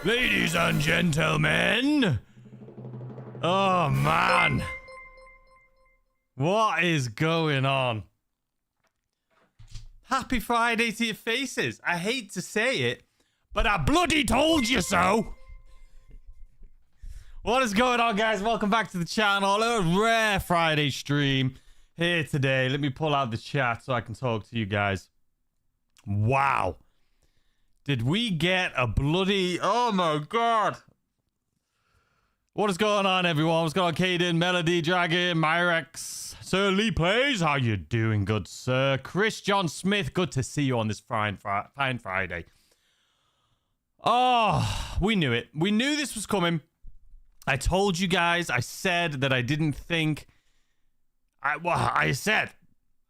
Ladies and gentlemen. Oh, man. What is going on? Happy Friday to your faces. I hate to say it, but I bloody told you so. What is going on, guys? Welcome back to the channel. A rare Friday stream here today. Let me pull out the chat so I can talk to you guys. Wow. Did we get a bloody... Oh, my God. What is going on, everyone? What's going on, Caden, Melody, Dragon, Myrex, Sir Lee Plays? How you doing, good sir? Chris John Smith, good to see you on this fine Friday. Oh, we knew it. We knew this was coming. I told you guys. I said that I didn't think...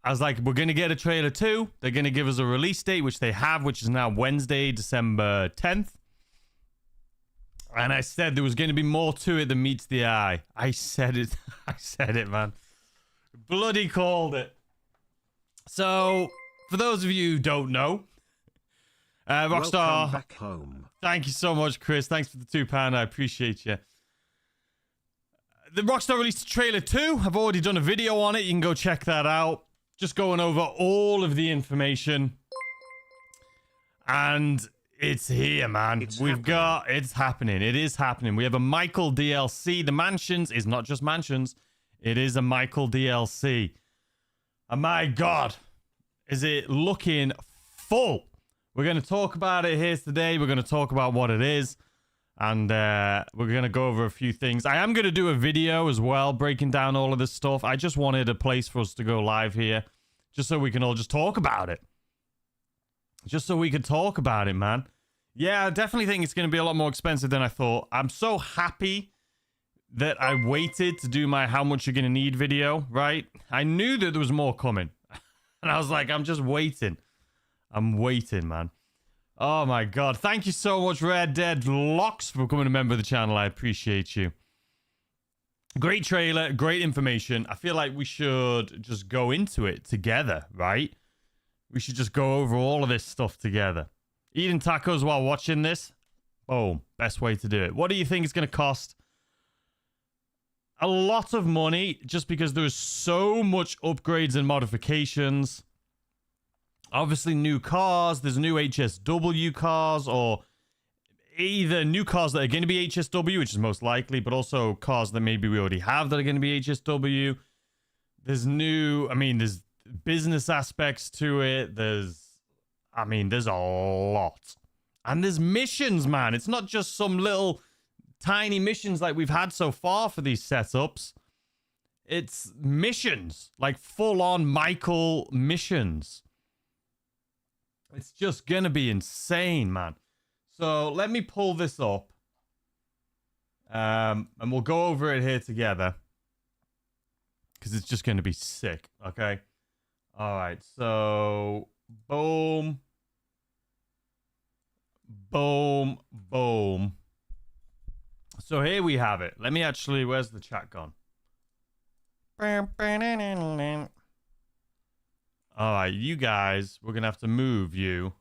I was like, we're going to get a trailer too. They're going to give us a release date, which they have, which is now Wednesday, December 10th. And I said there was going to be more to it than meets the eye. I said it. I said it, man. Bloody called it. So, for those of you who don't know, Rockstar... Welcome back home. Thank you so much, Chris. Thanks for the £2. I appreciate you. The Rockstar released a trailer too. I've already done a video on it. You can go check that out. Just going over all of the information. And it's here, man. It's happening. It is happening. We have a Michael DLC. The Mansions is not just Mansions. It is a Michael DLC. And my God, is it looking full? We're going to talk about it here today. We're going to talk about what it is. And we're going to go over a few things. I am going to do a video as well, breaking down all of this stuff. I just wanted a place for us to go live here, just so we can all just talk about it. Just so we could talk about it, man. Yeah, I definitely think it's going to be a lot more expensive than I thought. I'm so happy that I waited to do my how much you're going to need video, right? I knew that there was more coming. And I was like, I'm just waiting. I'm waiting, man. Oh my God. Thank you so much, Red Dead Locks, for becoming a member of the channel. I appreciate you. Great trailer, great information. I feel like we should just go into it together, right? We should just go over all of this stuff together. Eating tacos while watching this? Boom. Best way to do it. What do you think it's going to cost? A lot of money, just because there's so much upgrades and modifications. Obviously, new cars. There's new HSW cars, or either new cars that are going to be HSW, which is most likely, but also cars that maybe we already have that are going to be HSW. There's there's business aspects to it. There's a lot. And there's missions, man. It's not just some little tiny missions like we've had so far for these setups. It's missions, like full-on Michael missions. It's just gonna be insane, man. So let me pull this up. And we'll go over it here together. Because it's just gonna be sick, okay? Alright, so... Boom. Boom. Boom. So here we have it. Let me actually... Where's the chat gone? Alright, you guys, we're going to have to move you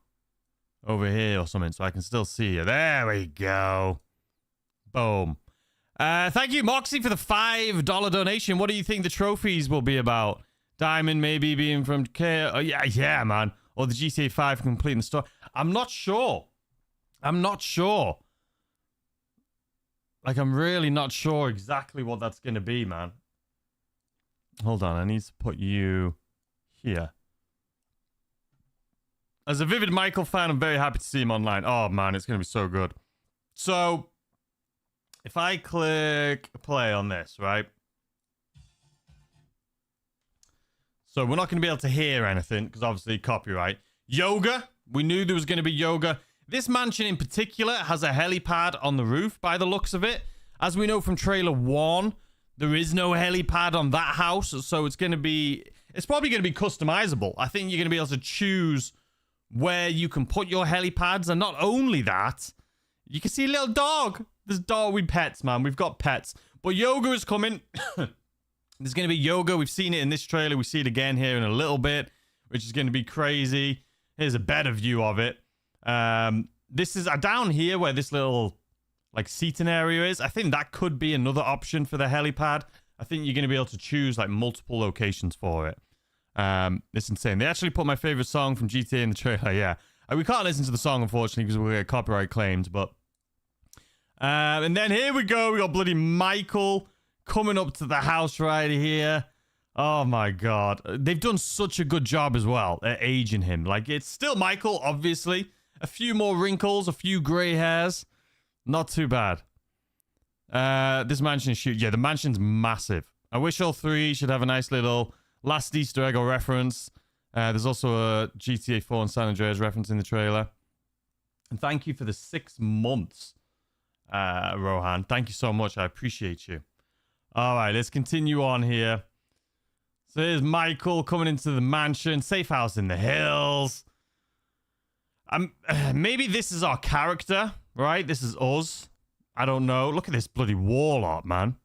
over here or something so I can still see you. There we go. Boom. Thank you, Moxie, for the $5 donation. What do you think the trophies will be about? Diamond maybe being from K. Oh, yeah, man. Or the GTA 5 completing the story. I'm not sure. Like, I'm really not sure exactly what that's going to be, man. Hold on, I need to put you here. As a Vivid Michael fan, I'm very happy to see him online. Oh, man, it's going to be so good. So, if I click play on this, right? So, we're not going to be able to hear anything, because obviously copyright. Yoga. We knew there was going to be yoga. This mansion in particular has a helipad on the roof, by the looks of it. As we know from trailer 1, there is no helipad on that house, so it's probably going to be customizable. I think you're going to be able to choose where you can put your helipads, and not only that, you can see a little dog. There's dog with pets, man. We've got pets. But yoga is coming. There's going to be yoga. We've seen it in this trailer. We see it again here in a little bit, which is going to be crazy. Here's a better view of it. This is down here where this little like seating area is. I think that could be another option for the helipad. I think you're going to be able to choose like multiple locations for it. It's insane. They actually put my favorite song from GTA in the trailer. Yeah, we can't listen to the song unfortunately because we're copyright claimed. But and then here we go. We got bloody Michael coming up to the house right here. Oh my god, they've done such a good job as well at aging him. Like, it's still Michael, obviously. A few more wrinkles, a few gray hairs. Not too bad. This mansion shoot. Yeah, the mansion's massive. I wish all three should have a nice little last Easter egg or reference. There's also a GTA 4 and San Andreas reference in the trailer. And thank you for the 6 months, Rohan. Thank you so much. I appreciate you. All right, let's continue on here. So here's Michael coming into the mansion. Safe house in the hills. Maybe this is our character, right? This is us. I don't know. Look at this bloody wall art, man.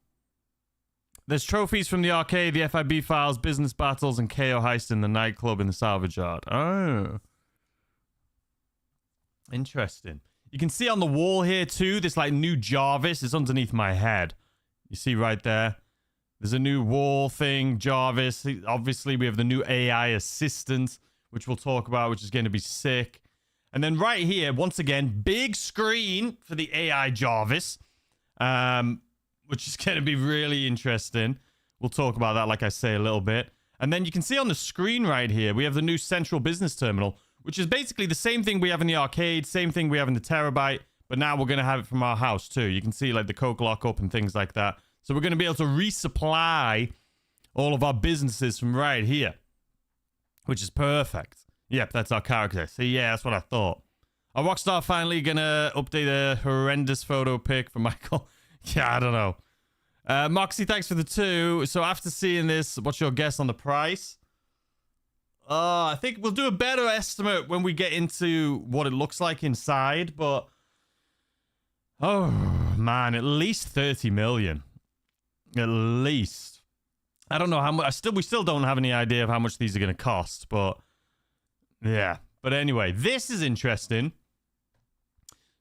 There's trophies from the arcade, the FIB files, business battles, and KO heist in the nightclub in the salvage yard. Oh. Interesting. You can see on the wall here, too, this, like, new Jarvis is underneath my head. You see right there? There's a new wall thing, Jarvis. Obviously, we have the new AI assistant, which we'll talk about, which is going to be sick. And then right here, once again, big screen for the AI Jarvis, which is going to be really interesting. We'll talk about that, like I say, a little bit. And then you can see on the screen right here, we have the new central business terminal, which is basically the same thing we have in the arcade, same thing we have in the Terabyte, but now we're going to have it from our house, too. You can see, like, the Coke lockup and things like that. So we're going to be able to resupply all of our businesses from right here, which is perfect. Yep, that's our character. So yeah, that's what I thought. Are Rockstar finally going to update a horrendous photo pic for Michael? Yeah, I don't know. Moxie, thanks for the 2. So after seeing this, what's your guess on the price? I think we'll do a better estimate when we get into what it looks like inside, but oh man, at least 30 million. At least. I don't know how much. We still don't have any idea of how much these are going to cost, but yeah. But anyway, this is interesting.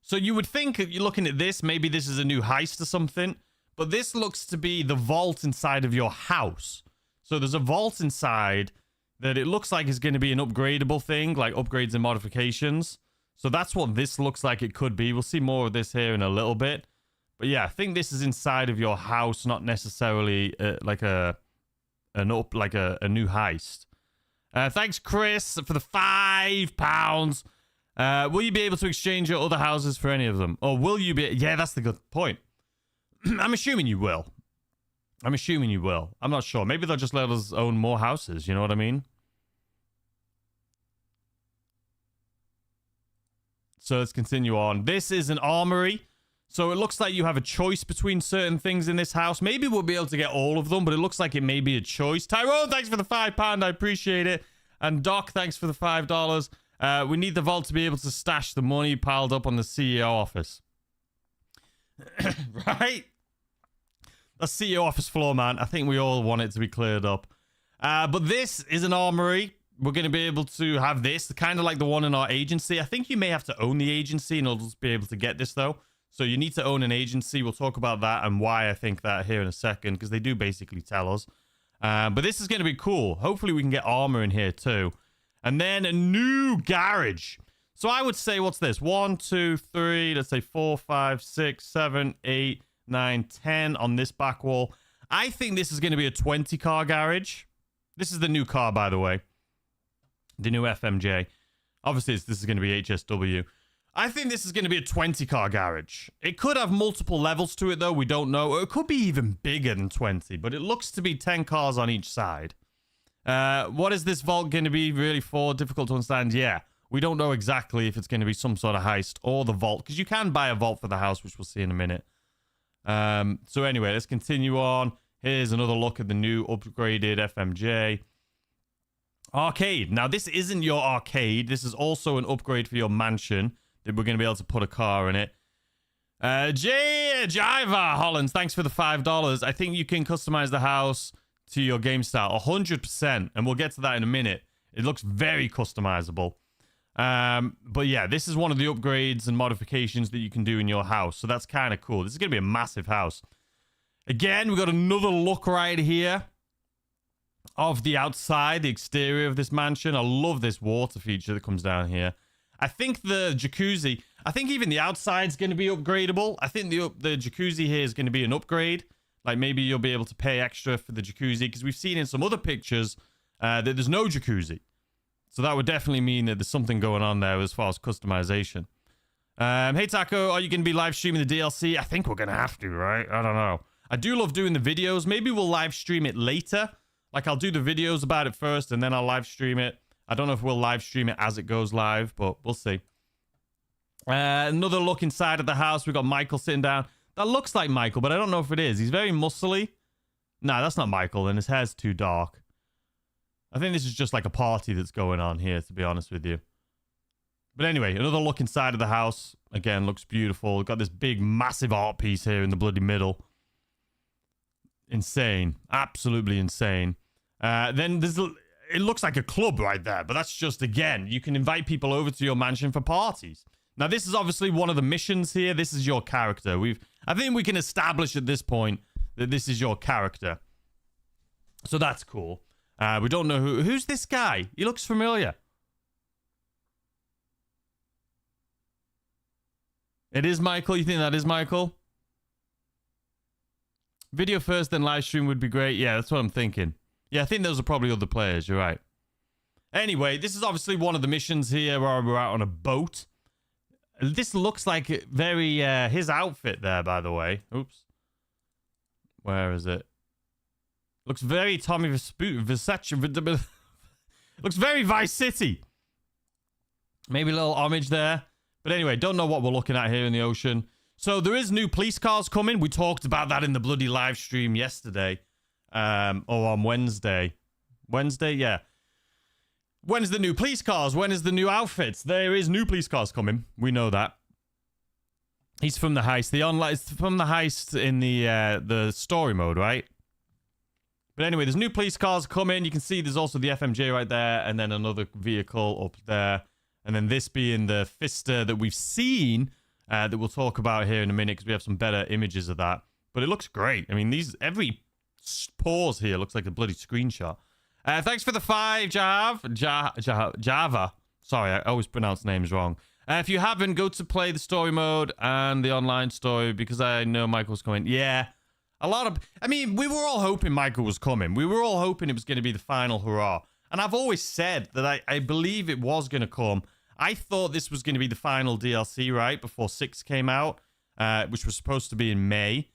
So you would think, if you're looking at this, maybe this is a new heist or something, but this looks to be the vault inside of your house. So there's a vault inside that it looks like is going to be an upgradable thing, like upgrades and modifications. So that's what this looks like it could be. We'll see more of this here in a little bit. But yeah, I think this is inside of your house, not necessarily like a new heist. Thanks, Chris, for the £5. Will you be able to exchange your other houses for any of them? Or will you be... Yeah, that's the good point. I'm assuming you will. I'm not sure. Maybe they'll just let us own more houses. You know what I mean? So let's continue on. This is an armory. So it looks like you have a choice between certain things in this house. Maybe we'll be able to get all of them, but it looks like it may be a choice. Tyrone, thanks for the £5. I appreciate it. And Doc, thanks for the $5. We need the vault to be able to stash the money piled up on the CEO office. Right? The CEO office floor, man. I think we all want it to be cleared up. But this is an armory. We're going to be able to have this, kind of like the one in our agency. I think you may have to own the agency in order to be able to get this, though. So you need to own an agency. We'll talk about that and why I think that here in a second, because they do basically tell us. But this is going to be cool. Hopefully we can get armor in here too. And then a new garage. So I would say, what's this? 1, 2, 3, let's say 4, 5, 6, 7, 8, 9, 10 on this back wall. I think this is going to be a 20-car garage. This is the new car, by the way. The new FMJ. Obviously, this is going to be HSW. I think this is going to be a 20-car garage. It could have multiple levels to it, though. We don't know. It could be even bigger than 20, but it looks to be 10 cars on each side. What is this vault going to be really for? Difficult to understand. Yeah, we don't know exactly if it's going to be some sort of heist or the vault, because you can buy a vault for the house, which we'll see in a minute. So anyway, let's continue on. Here's another look at the new upgraded FMJ. Arcade. Now, this isn't your arcade. This is also an upgrade for your mansion. That we're going to be able to put a car in it. Jiva Hollins, thanks for the $5. I think you can customize the house to your game style. 100%. And we'll get to that in a minute. It looks very customizable. But yeah, this is one of the upgrades and modifications that you can do in your house. So that's kind of cool. This is going to be a massive house. Again, we got another look right here of the outside, the exterior of this mansion. I love this water feature that comes down here. I think the jacuzzi, I think even the outside's going to be upgradable. I think the jacuzzi here is going to be an upgrade. Like maybe you'll be able to pay extra for the jacuzzi because we've seen in some other pictures that there's no jacuzzi. So that would definitely mean that there's something going on there as far as customization. Hey, Taco, are you going to be live streaming the DLC? I think we're going to have to, right? I don't know. I do love doing the videos. Maybe we'll live stream it later. Like, I'll do the videos about it first, and then I'll live stream it. I don't know if we'll live stream it as it goes live, but we'll see. Another look inside of the house. We've got Michael sitting down. That looks like Michael, but I don't know if it is. He's very muscly. Nah, that's not Michael, and his hair's too dark. I think this is just like a party that's going on here, to be honest with you. But anyway, another look inside of the house. Again, looks beautiful. We've got this big, massive art piece here in the bloody middle. Insane. Absolutely insane. Then there's... It looks like a club right there, but that's just, again, you can invite people over to your mansion for parties. Now, this is obviously one of the missions here. This is your character. I think we can establish at this point that this is your character. So that's cool. We don't know who's this guy. He looks familiar. It is Michael. You think that is Michael? Video first, then live stream would be great. Yeah, that's what I'm thinking. Yeah, I think those are probably other players. You're right. Anyway, this is obviously one of the missions here where we're out on a boat. This looks like very... his outfit there, by the way. Oops. Where is it? Looks very Tommy Versace. Looks very Vice City. Maybe a little homage there. But anyway, don't know what we're looking at here in the ocean. So there is new police cars coming. We talked about that in the bloody live stream yesterday. Or on Wednesday. Wednesday, yeah. When is the new police cars? When is the new outfits? There is new police cars coming. We know that. He's from the heist. It's from the heist in the story mode, right? But anyway, there's new police cars coming. You can see there's also the FMJ right there, and then another vehicle up there, and then this being the Fister that we've seen that we'll talk about here in a minute because we have some better images of that. But it looks great. I mean, every pause here looks like a bloody screenshot. Thanks for the 5, Java. Sorry, I always pronounce names wrong. If you haven't, go to play the story mode and the online story because I know Michael's coming. Yeah, I mean, we were all hoping Michael was coming. We were all hoping it was going to be the final hurrah. And I've always said that I believe it was going to come. I thought this was going to be the final DLC, right, before 6 came out, which was supposed to be in May.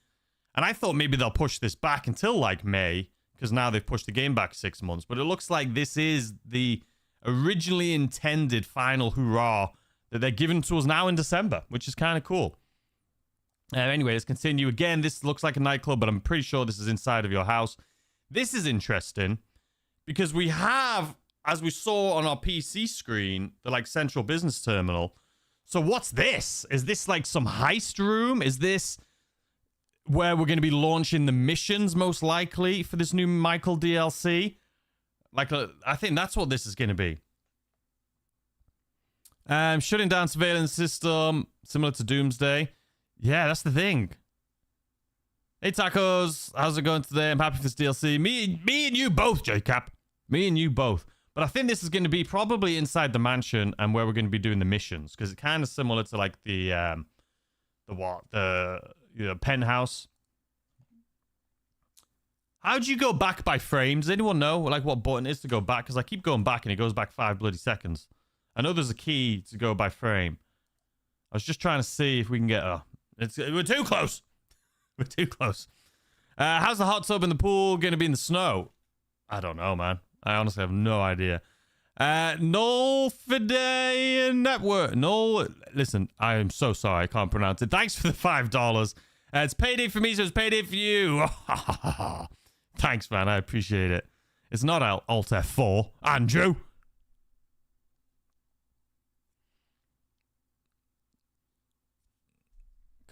And I thought maybe they'll push this back until, like, May, because now they've pushed the game back 6 months. But it looks like this is the originally intended final hurrah that they're giving to us now in December, which is kind of cool. Anyway, let's continue. Again, this looks like a nightclub, but I'm pretty sure this is inside of your house. This is interesting because we have, as we saw on our PC screen, the like central business terminal. So what's this? Is this like some heist room? Is this where we're going to be launching the missions most likely for this new Michael DLC? Like, I think that's what this is going to be. Shutting down surveillance system, similar to Doomsday. Yeah, that's the thing. Hey, Tacos. How's it going today? I'm happy for this DLC. Me and you both, Jacob. Me and you both. But I think this is going to be probably inside the mansion and where we're going to be doing the missions. Because it's kind of similar to, like, the penthouse. How do you go back by frame? Does anyone know, like, what button is to go back? Because I keep going back and it goes back 5 bloody seconds. I know there's a key to go by frame. I was just trying to see if we can get... we're too close. We're too close. How's the hot tub in the pool going to be in the snow? I don't know, man. I honestly have no idea. No Fide Network. No, listen, I am so sorry. I can't pronounce it. Thanks for the $5. It's payday for me, so it's payday for you. Thanks, man. I appreciate it. It's not Alt F4. Andrew.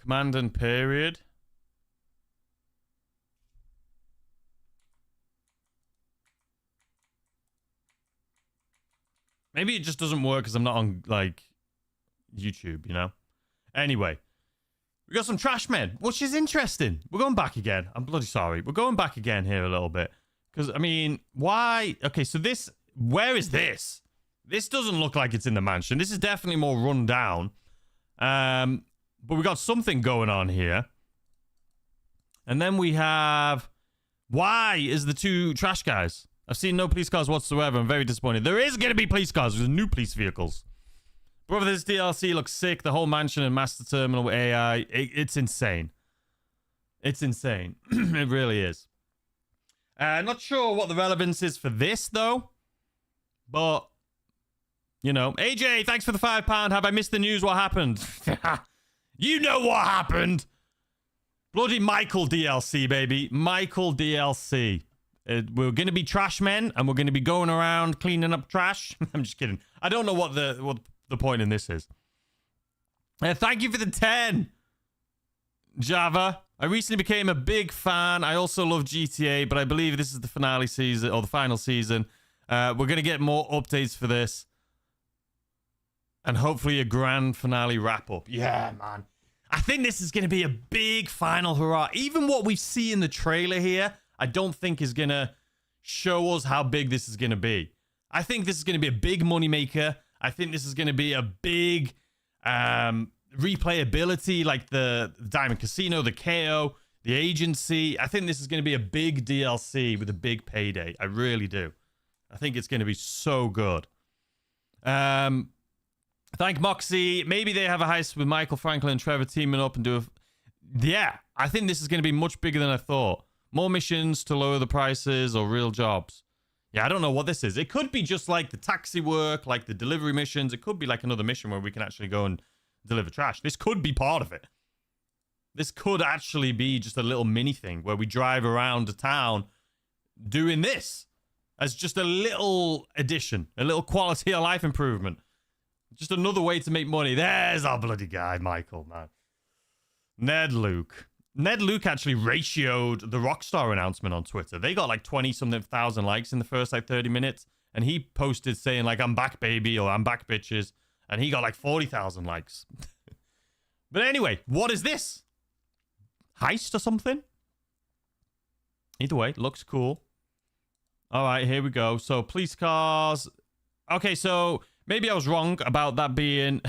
Command and period. Maybe it just doesn't work because I'm not on, like, YouTube, you know? Anyway, we got some trash men, which is interesting. We're going back again. I'm bloody sorry. We're going back again here a little bit. Because, I mean, why? Okay, so this... Where is this? This doesn't look like it's in the mansion. This is definitely more run down. But we got something going on here. And then we have... Why is the 2 trash guys? I've seen no police cars whatsoever. I'm very disappointed. There is going to be police cars. There's new police vehicles. Brother, this DLC looks sick. The whole mansion and master terminal with AI. It's insane. It's insane. It really is. Not sure what the relevance is for this, though. But, you know. AJ, thanks for the £5. Have I missed the news? What happened? You know what happened. Bloody Michael DLC, baby. Michael DLC. We're going to be trash men, and we're going to be going around cleaning up trash. I'm just kidding. I don't know what the point in this is. Thank you for the 10. Java. I recently became a big fan. I also love GTA, but I believe this is the finale season, or the final season. We're going to get more updates for this. And hopefully a grand finale wrap-up. Yeah, man. I think this is going to be a big final hurrah. Even what we see in the trailer here, I don't think is going to show us how big this is going to be. I think this is going to be a big moneymaker. I think this is going to be a big replayability, like the Diamond Casino, the KO, the agency. I think this is going to be a big DLC with a big payday. I really do. I think it's going to be so good. Thank Moxie. Maybe they have a heist with Michael, Franklin, and Trevor teaming up and do a... Yeah, I think this is going to be much bigger than I thought. More missions to lower the prices or real jobs. Yeah, I don't know what this is. It could be just like the taxi work, like the delivery missions. It could be like another mission where we can actually go and deliver trash. This could be part of it. This could actually be just a little mini thing where we drive around the town doing this as just a little addition, a little quality of life improvement. Just another way to make money. There's our bloody guy, Michael, man. Ned Luke. Ned Luke actually ratioed the Rockstar announcement on Twitter. They got like 20-something thousand likes in the first like 30 minutes. And he posted saying like, I'm back, baby, or I'm back, bitches. And he got like 40,000 likes. But anyway, what is this? Heist or something? Either way, looks cool. All right, here we go. So police cars. Okay, so maybe I was wrong about that being...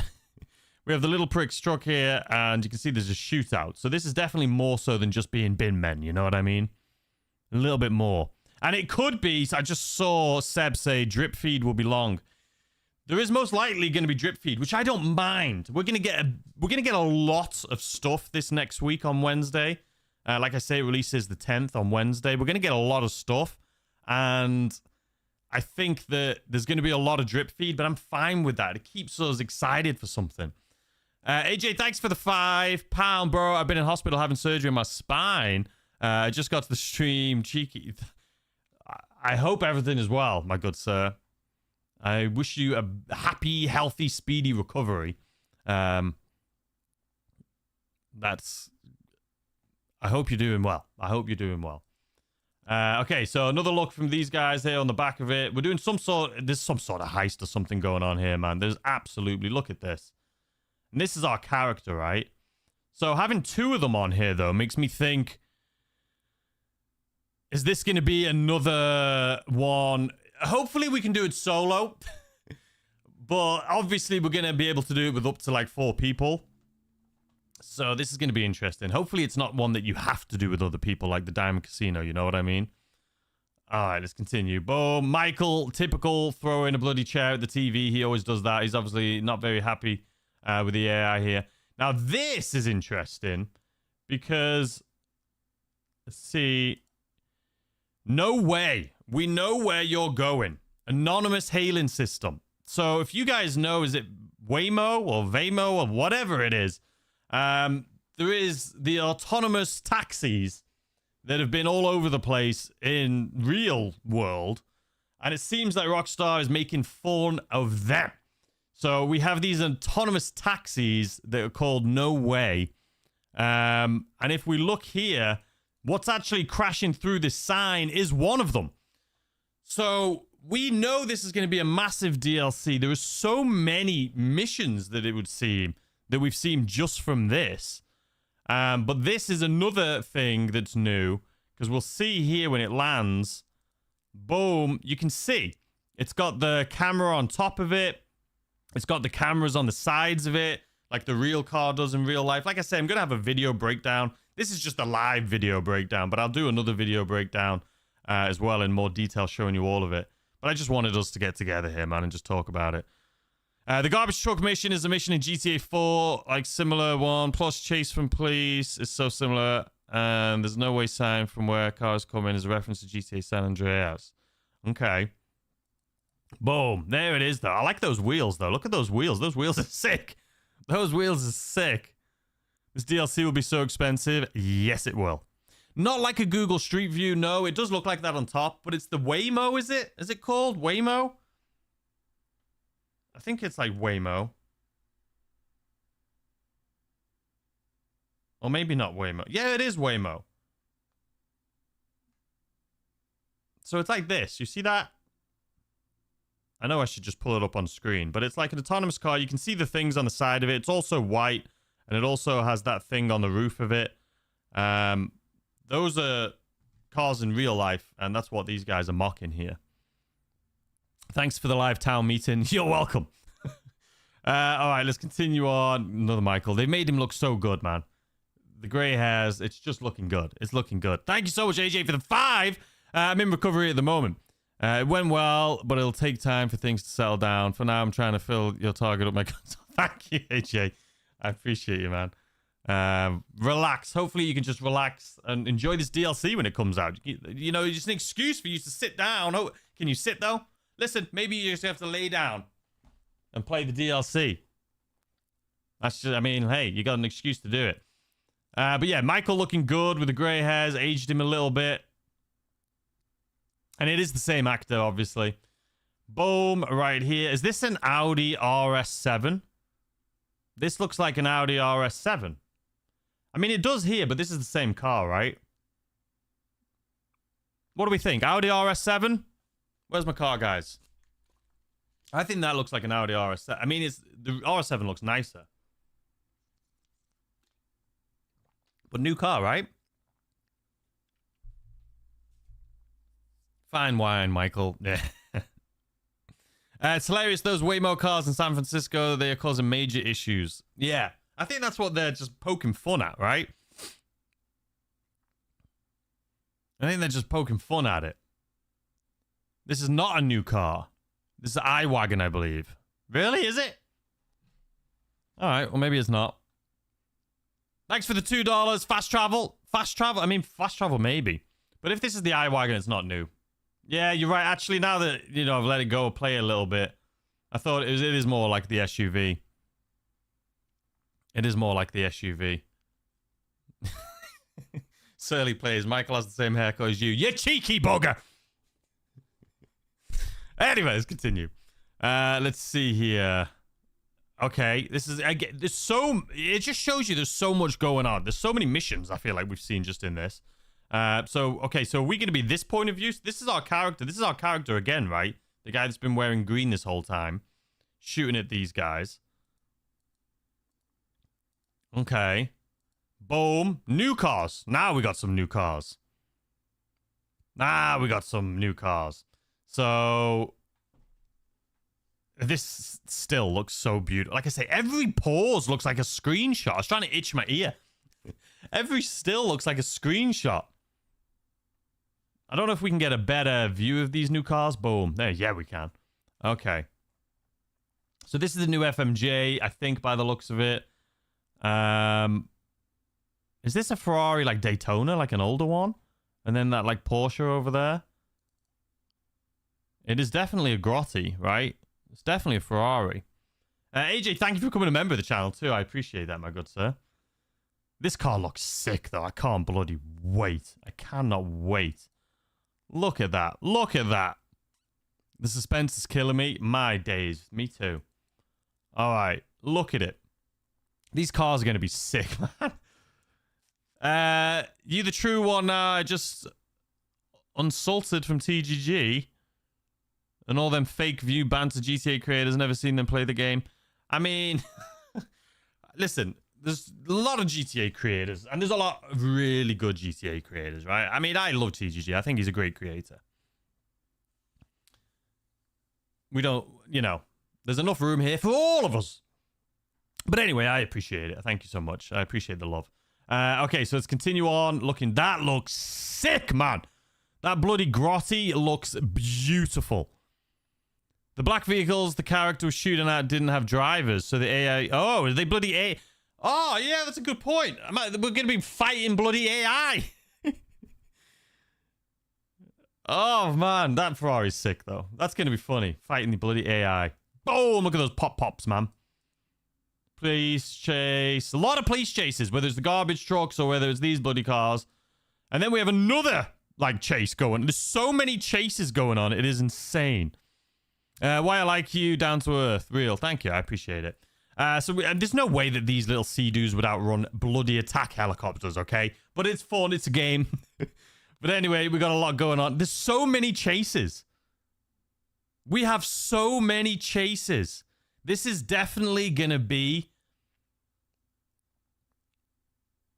We have the little pricks truck here, and you can see there's a shootout. So this is definitely more so than just being bin men, you know what I mean? A little bit more. And it could be, I just saw Seb say drip feed will be long. There is most likely going to be drip feed, which I don't mind. We're going to get a lot of stuff this next week on Wednesday. Like I say, it releases the 10th on Wednesday. We're going to get a lot of stuff, and I think that there's going to be a lot of drip feed, but I'm fine with that. It keeps us excited for something. AJ, thanks for the £5, bro. I've been in hospital having surgery on my spine. I just got to the stream. Cheeky. I hope everything is well, my good sir. I wish you a happy, healthy, speedy recovery. I hope you're doing well. I hope you're doing well. Okay, so another look from these guys here on the back of it. We're doing there's some sort of heist or something going on here, man. There's absolutely, look at this. And this is our character, right? So having 2 of them on here, though, makes me think, is this going to be another one? Hopefully we can do it solo. But obviously we're going to be able to do it with up to like 4 people. So this is going to be interesting. Hopefully it's not one that you have to do with other people like the Diamond Casino, you know what I mean? All right, let's continue. Boom. Michael, typical, throwing a bloody chair at the TV. He always does that. He's obviously not very happy with the AI here. Now, this is interesting because, let's see. No way. We know where you're going. Anonymous hailing system. So if you guys know, is it Waymo or Vaymo or whatever it is, there is the autonomous taxis that have been all over the place in real world. And it seems like Rockstar is making fun of them. So we have these autonomous taxis that are called No Way. And if we look here, what's actually crashing through this sign is one of them. So we know this is going to be a massive DLC. There are so many missions that it would seem that we've seen just from this. But this is another thing that's new, because we'll see here when it lands. Boom. You can see it's got the camera on top of it. It's got the cameras on the sides of it, like the real car does in real life. Like I say, I'm going to have a video breakdown. This is just a live video breakdown, but I'll do another video breakdown as well in more detail, showing you all of it. But I just wanted us to get together here, man, and just talk about it. The garbage truck mission is a mission in GTA 4, like similar one. Plus chase from police is so similar. And there's no way sign from where cars come in is a reference to GTA San Andreas. Okay. Boom. There it is, though. I like those wheels, though. Look at those wheels. Those wheels are sick. Those wheels are sick. This DLC will be so expensive. Yes, it will. Not like a Google Street View. No, it does look like that on top, but it's the Waymo, is it? Is it called Waymo? I think it's like Waymo. Or maybe not Waymo. Yeah, it is Waymo. So it's like this. You see that? I know I should just pull it up on screen, but it's like an autonomous car. You can see the things on the side of it. It's also white, and it also has that thing on the roof of it. Those are cars in real life, and that's what these guys are mocking here. Thanks for the live town meeting. You're welcome. All right, let's continue on. Another Michael. They made him look so good, man. The gray hairs, it's just looking good. It's looking good. Thank you so much, AJ, for the 5. I'm in recovery at the moment. It went well, but it'll take time for things to settle down. For now, I'm trying to fill your target up my console. Thank you, AJ. I appreciate you, man. Relax. Hopefully you can just relax and enjoy this DLC when it comes out. You know, it's just an excuse for you to sit down. Oh, can you sit, though? Listen, maybe you just have to lay down and play the DLC. That's just, I mean, hey, you got an excuse to do it. But yeah, Michael looking good with the gray hairs. Aged him a little bit. And it is the same actor, obviously. Boom, right here. Is this an Audi RS7? This looks like an Audi RS7. I mean, it does here, but this is the same car, right? What do we think? Audi RS7? Where's my car, guys? I think that looks like an Audi RS7. I mean, the RS7 looks nicer. But new car, right? Fine wine, Michael. Yeah. It's hilarious. Those Waymo cars in San Francisco, they are causing major issues. Yeah. I think that's what they're just poking fun at, right? I think they're just poking fun at it. This is not a new car. This is an iWagon, I believe. Really? Is it? All right. Well, maybe it's not. Thanks for the $2. Fast travel. Fast travel. I mean, fast travel, maybe. But if this is the iWagon, it's not new. Yeah, you're right. Actually, now that, you know, I've let it go, play a little bit, I thought it is more like the SUV. It is more like the SUV. Surly plays. Michael has the same haircut as you. You cheeky bugger! Anyway, let's continue. Let's see here. Okay, this is, again, it just shows you there's so much going on. There's so many missions, I feel like we've seen just in this. Okay, so are we going to be this point of view? So this is our character. This is our character again, right? The guy that's been wearing green this whole time. Shooting at these guys. Okay. Boom. New cars. Now we got some new cars. We got some new cars. So this still looks so beautiful. Like I say, every pause looks like a screenshot. I was trying to itch my ear. Every still looks like a screenshot. I don't know if we can get a better view of these new cars. Boom. There, yeah, we can. Okay. So this is the new FMJ, I think, by the looks of it. Is this a Ferrari like Daytona, like an older one? And then that like Porsche over there? It is definitely a Grotti, right? It's definitely a Ferrari. AJ, thank you for becoming a member of the channel too. I appreciate that, my good sir. This car looks sick, though. I can't bloody wait. I cannot wait. Look at that. Look at that. The suspense is killing me. My days. Me too. All right. Look at it. These cars are going to be sick, man. You the true one, just unsalted from TGG. And all them fake view banter GTA creators, never seen them play the game. I mean, listen, there's a lot of GTA creators, and there's a lot of really good GTA creators, right? I mean, I love TGG. I think he's a great creator. We don't, you know, there's enough room here for all of us. But anyway, I appreciate it. Thank you so much. I appreciate the love. Okay, so let's continue on looking. That looks sick, man. That bloody grotty looks beautiful. The black vehicles the character was shooting at didn't have drivers, so the AI... Oh, they bloody AI... Oh, yeah, that's a good point. We're going to be fighting bloody AI. Oh, man, that Ferrari's sick, though. That's going to be funny, fighting the bloody AI. Boom, look at those pop-pops, man. Police chase. A lot of police chases, whether it's the garbage trucks or whether it's these bloody cars. And then we have another, like, chase going. There's so many chases going on. It is insane. Why I like you, down to earth. Real. Thank you. I appreciate it. There's no way that these little sea-doos would outrun bloody attack helicopters, okay? But it's fun. It's a game. But anyway, we got a lot going on. There's so many chases. We have so many chases. This is definitely going to be...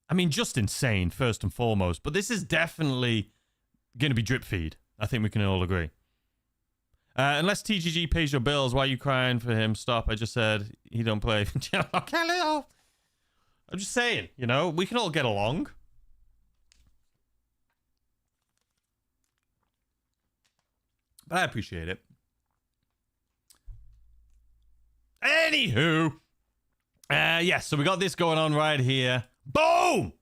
I mean, just insane, first and foremost. But this is definitely going to be drip feed. I think we can all agree. Unless TGG pays your bills, why are you crying for him? Stop. I just said he don't play. Okay, I'm just saying, you know, we can all get along. But I appreciate it. Anywho. Yes, so we got this going on right here. Boom!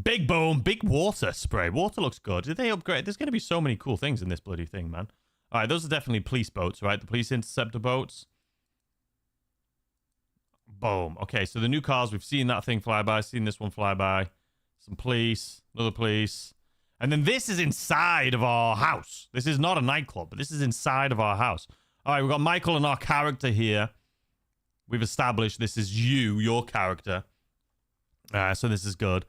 Big boom. Big water spray. Water looks good. Did they upgrade? There's going to be so many cool things in this bloody thing, man. All right, those are definitely police boats, right? The police interceptor boats. Boom. Okay, so the new cars, we've seen that thing fly by. Seen this one fly by. Some police. Another police. And then this is inside of our house. This is not a nightclub, but this is inside of our house. All right, we've got Michael and our character here. We've established this is you, your character. So this is good.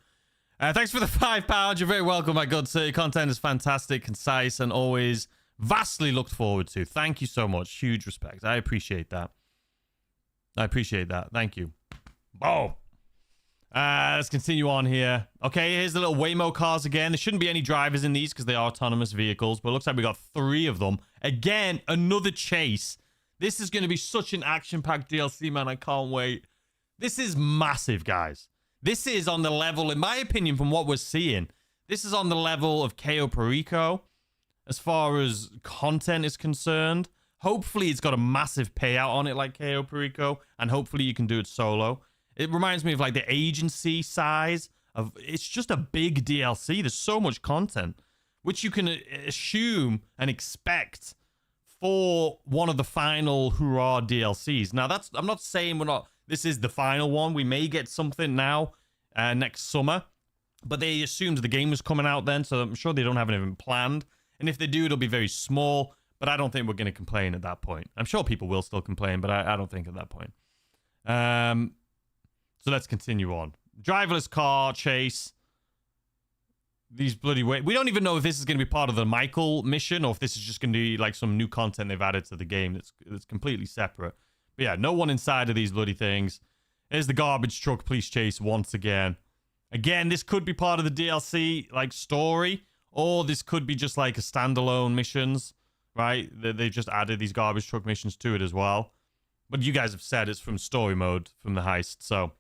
Thanks for the £5. You're very welcome, my good sir. Your content is fantastic, concise, and always vastly looked forward to. Thank you so much. Huge respect. I appreciate that. I appreciate that. Thank you. Boom. Let's continue on here. Okay, here's the little Waymo cars again. There shouldn't be any drivers in these because they are autonomous vehicles, but it looks like we got 3 of them. Again, another chase. This is going to be such an action-packed DLC, man. I can't wait. This is massive, guys. This is on the level, in my opinion, from what we're seeing, this is on the level of Cayo Perico as far as content is concerned. Hopefully, it's got a massive payout on it like Cayo Perico, and hopefully you can do it solo. It reminds me of like the agency size of, it's just a big DLC. There's so much content, which you can assume and expect for one of the final Hurrah DLCs. Now, I'm not saying this is the final one. We may get something now next summer, but they assumed the game was coming out then, so I'm sure they don't have anything planned. And if they do, it'll be very small, but I don't think we're going to complain at that point. I'm sure people will still complain, but I don't think at that point. So let's continue on. Driverless car chase. These bloody we don't even know if this is going to be part of the Michael mission or if this is just going to be like some new content they've added to the game that's completely separate. But yeah, no one inside of these bloody things. There's the garbage truck police chase once again. Again, this could be part of the DLC like story, or this could be just like a standalone missions, right? They've just added these garbage truck missions to it as well. But you guys have said it's from story mode from the heist, so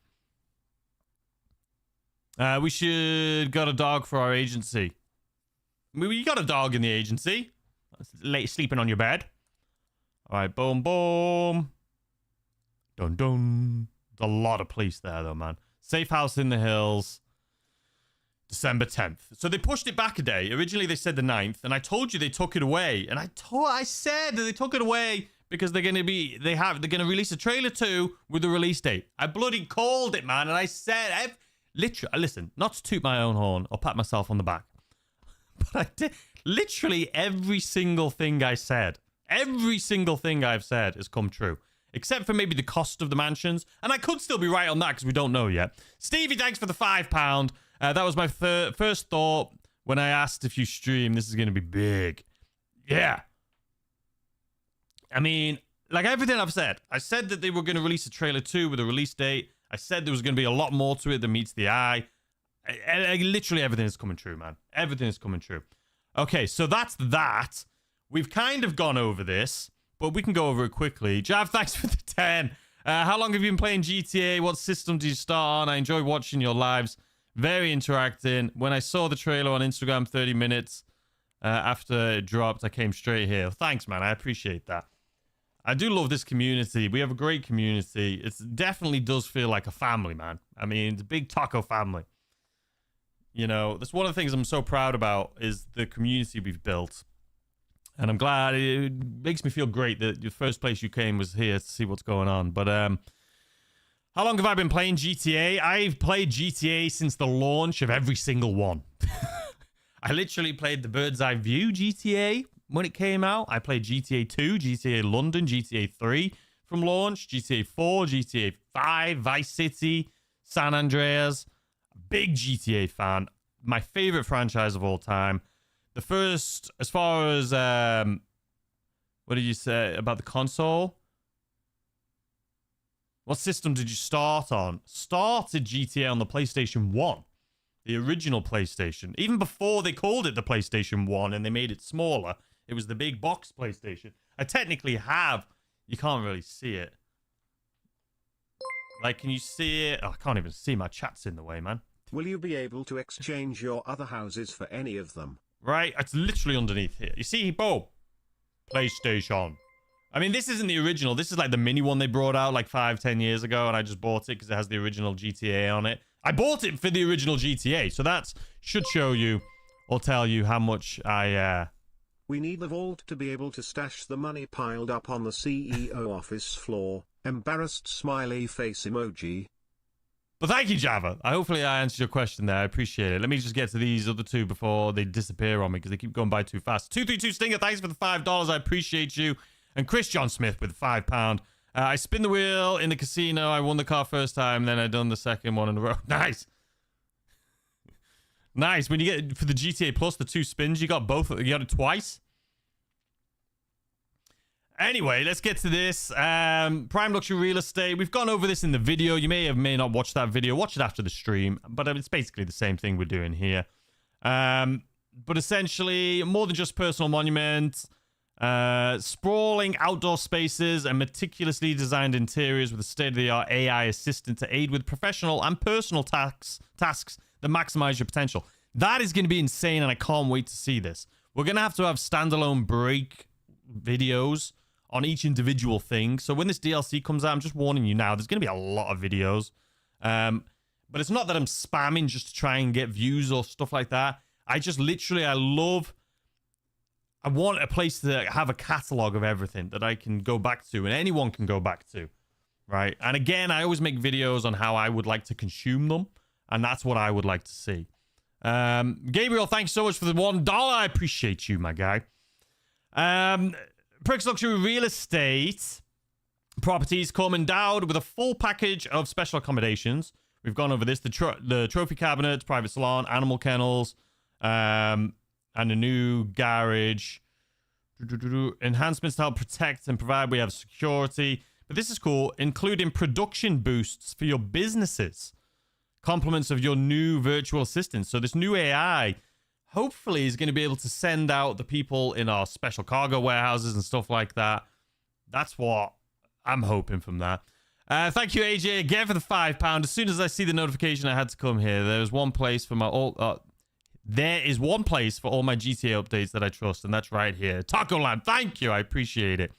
we should got a dog for our agency. You got a dog in the agency. Late sleeping on your bed. All right, boom, boom. Dun, dun. There's a lot of police there, though, man. Safe house in the hills. December 10th. So they pushed it back a day. Originally, they said the 9th, and I told you they took it away. And I said that they took it away because they're gonna release a trailer 2 with the release date. I bloody called it, man, and I said, literally, listen, not to toot my own horn or pat myself on the back, but I did literally every single thing I said. Every single thing I've said has come true. Except for maybe the cost of the mansions. And I could still be right on that because we don't know yet. Stevie, thanks for the £5. That was my first thought when I asked if you stream. This is going to be big. Yeah. I mean, like everything I've said. I said that they were going to release a trailer 2 with a release date. I said there was going to be a lot more to it than meets the eye. Literally everything is coming true, man. Everything is coming true. Okay, so that's that. We've kind of gone over this, but we can go over it quickly. Jav, thanks for the 10. How long have you been playing GTA? What system did you start on? I enjoy watching your lives. Very interacting. When I saw the trailer on Instagram 30 minutes after it dropped, I came straight here. Thanks, man. I appreciate that. I do love this community. We have a great community. It definitely does feel like a family, man. I mean, it's a big taco family. You know, that's one of the things I'm so proud about is the community we've built. And I'm glad. It makes me feel great that the first place you came was here to see what's going on. But how long have I been playing GTA? I've played GTA since the launch of every single one. I literally played the Bird's Eye View GTA when it came out. I played GTA 2, GTA London, GTA 3 from launch, GTA 4, GTA 5, Vice City, San Andreas. Big GTA fan. My favorite franchise of all time. The first, as far as, what did you say about the console? What system did you start on? Started GTA on the PlayStation 1. The original PlayStation. Even before they called it the PlayStation 1 and they made it smaller, it was the big box PlayStation. I technically have, you can't really see it. Like, can you see it? Oh, I can't even see. My chat's in the way, man. Will you be able to exchange your other houses for any of them? Right? It's literally underneath here. You see, boom. PlayStation. I mean, this isn't the original. This is like the mini one they brought out like 5-10 years ago, and I just bought it because it has the original GTA on it. I bought it for the original GTA, so that should show you or tell you how much I... We need the vault to be able to stash the money piled up on the CEO office floor. Embarrassed smiley face emoji. But thank you, Java. Hopefully I answered your question there. I appreciate it. Let me just get to these other two before they disappear on me because they keep going by too fast. 232 Stinger, thanks for the $5. I appreciate you. And Chris John Smith with £5. I spin the wheel in the casino. I won the car first time. Then I done the second one in a row. Nice. Nice. When you get for the GTA Plus, the 2 spins, you got both. You got it twice. Anyway, let's get to this. Prime Luxury Real Estate. We've gone over this in the video. You may not watch that video. Watch it after the stream. But it's basically the same thing we're doing here. But essentially, more than just personal monuments. Sprawling outdoor spaces and meticulously designed interiors with a state-of-the-art AI assistant to aid with professional and personal tasks that maximize your potential. That is going to be insane, and I can't wait to see this. We're going to have standalone break videos on each individual thing. So when this DLC comes out, I'm just warning you now, there's going to be a lot of videos. But it's not that I'm spamming just to try and get views or stuff like that. I just literally, I want a place to have a catalog of everything that I can go back to and anyone can go back to, right? And again, I always make videos on how I would like to consume them, and that's what I would like to see. Gabriel, thanks so much for the $1. I appreciate you, my guy. Prix Luxury Real Estate properties come endowed with a full package of special accommodations. We've gone over this. The trophy cabinets, private salon, animal kennels, and a new garage. Enhancements to help protect and provide. We have security. But this is cool, including production boosts for your businesses. Compliments of your new virtual assistant. So this new AI hopefully is going to be able to send out the people in our special cargo warehouses and stuff like that. That's what I'm hoping from that. Thank you, AJ, again for the £5. As soon as I see the notification, I had to come here. There's one place for my there is one place for all my GTA updates that I trust, and that's right here. Taco Land, thank you. I appreciate it.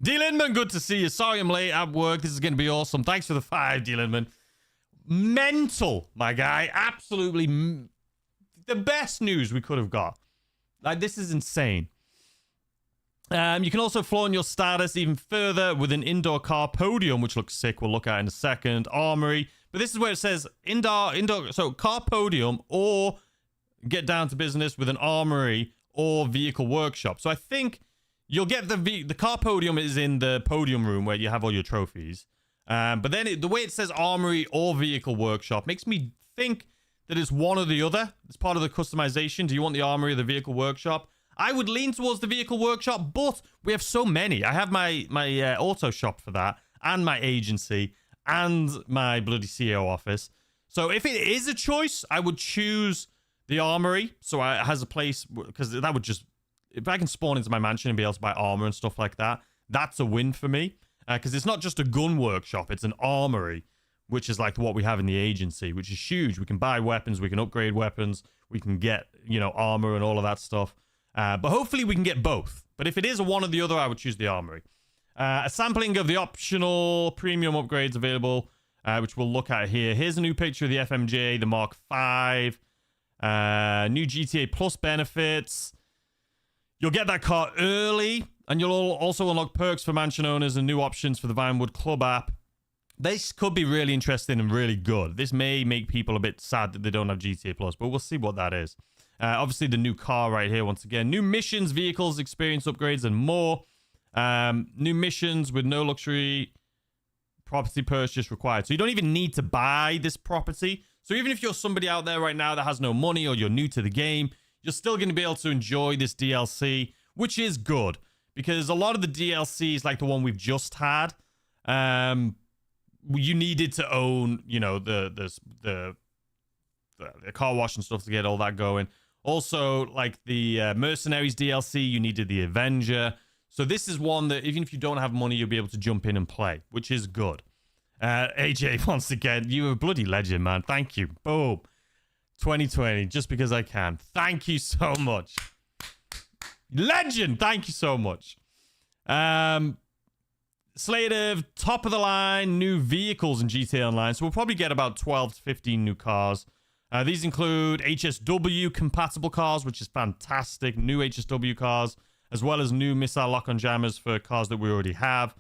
D. Lindman, good to see you. Sorry I'm late at work. This is going to be awesome. Thanks for the 5, D. Lindman. Mental, my guy. Absolutely the best news we could have got. Like, this is insane. You can also flaunt your status even further with an indoor car podium, which looks sick. We'll look at in a second. Armory. But this is where it says indoor. So car podium or get down to business with an armory or vehicle workshop. So I think you'll get the car podium is in the podium room where you have all your trophies. But then the way it says armory or vehicle workshop makes me think that it's one or the other. It's part of the customization. Do you want the armory or the vehicle workshop? I would lean towards the vehicle workshop, but we have so many. I have my auto shop for that, and my agency, and my bloody CEO office. So if it is a choice, I would choose the armory. So it has a place, because that would just, if I can spawn into my mansion and be able to buy armor and stuff like that, that's a win for me. Because it's not just a gun workshop, it's an armory, which is like what we have in the agency, which is huge. We can buy weapons, we can upgrade weapons, we can get, armor and all of that stuff. But hopefully we can get both. But if it is a one or the other, I would choose the armory. A sampling of the optional premium upgrades available, which we'll look at here. Here's a new picture of the FMJ, the Mark V. New GTA Plus benefits. You'll get that car early, and you'll also unlock perks for mansion owners and new options for the Vinewood Club app. This could be really interesting and really good. This may make people a bit sad that they don't have GTA Plus, but we'll see what that is. Obviously, the new car right here, once again. New missions, vehicles, experience upgrades, and more. New missions with no luxury property purchase required. So you don't even need to buy this property. So even if you're somebody out there right now that has no money or you're new to the game, you're still going to be able to enjoy this DLC, which is good. Because a lot of the DLCs, like the one we've just had, you needed to own, the car wash and stuff to get all that going. Also, like the Mercenaries DLC, you needed the Avenger. So this is one that even if you don't have money, you'll be able to jump in and play, which is good. AJ, once again, you're a bloody legend, man. Thank you. Boom. 2020, just because I can. Thank you so much. Legend. Thank you so much. Slate of top-of-the-line new vehicles in GTA Online. So we'll probably get about 12 to 15 new cars. These include HSW-compatible cars, which is fantastic. New HSW cars, as well as new missile lock-on jammers for cars that we already have.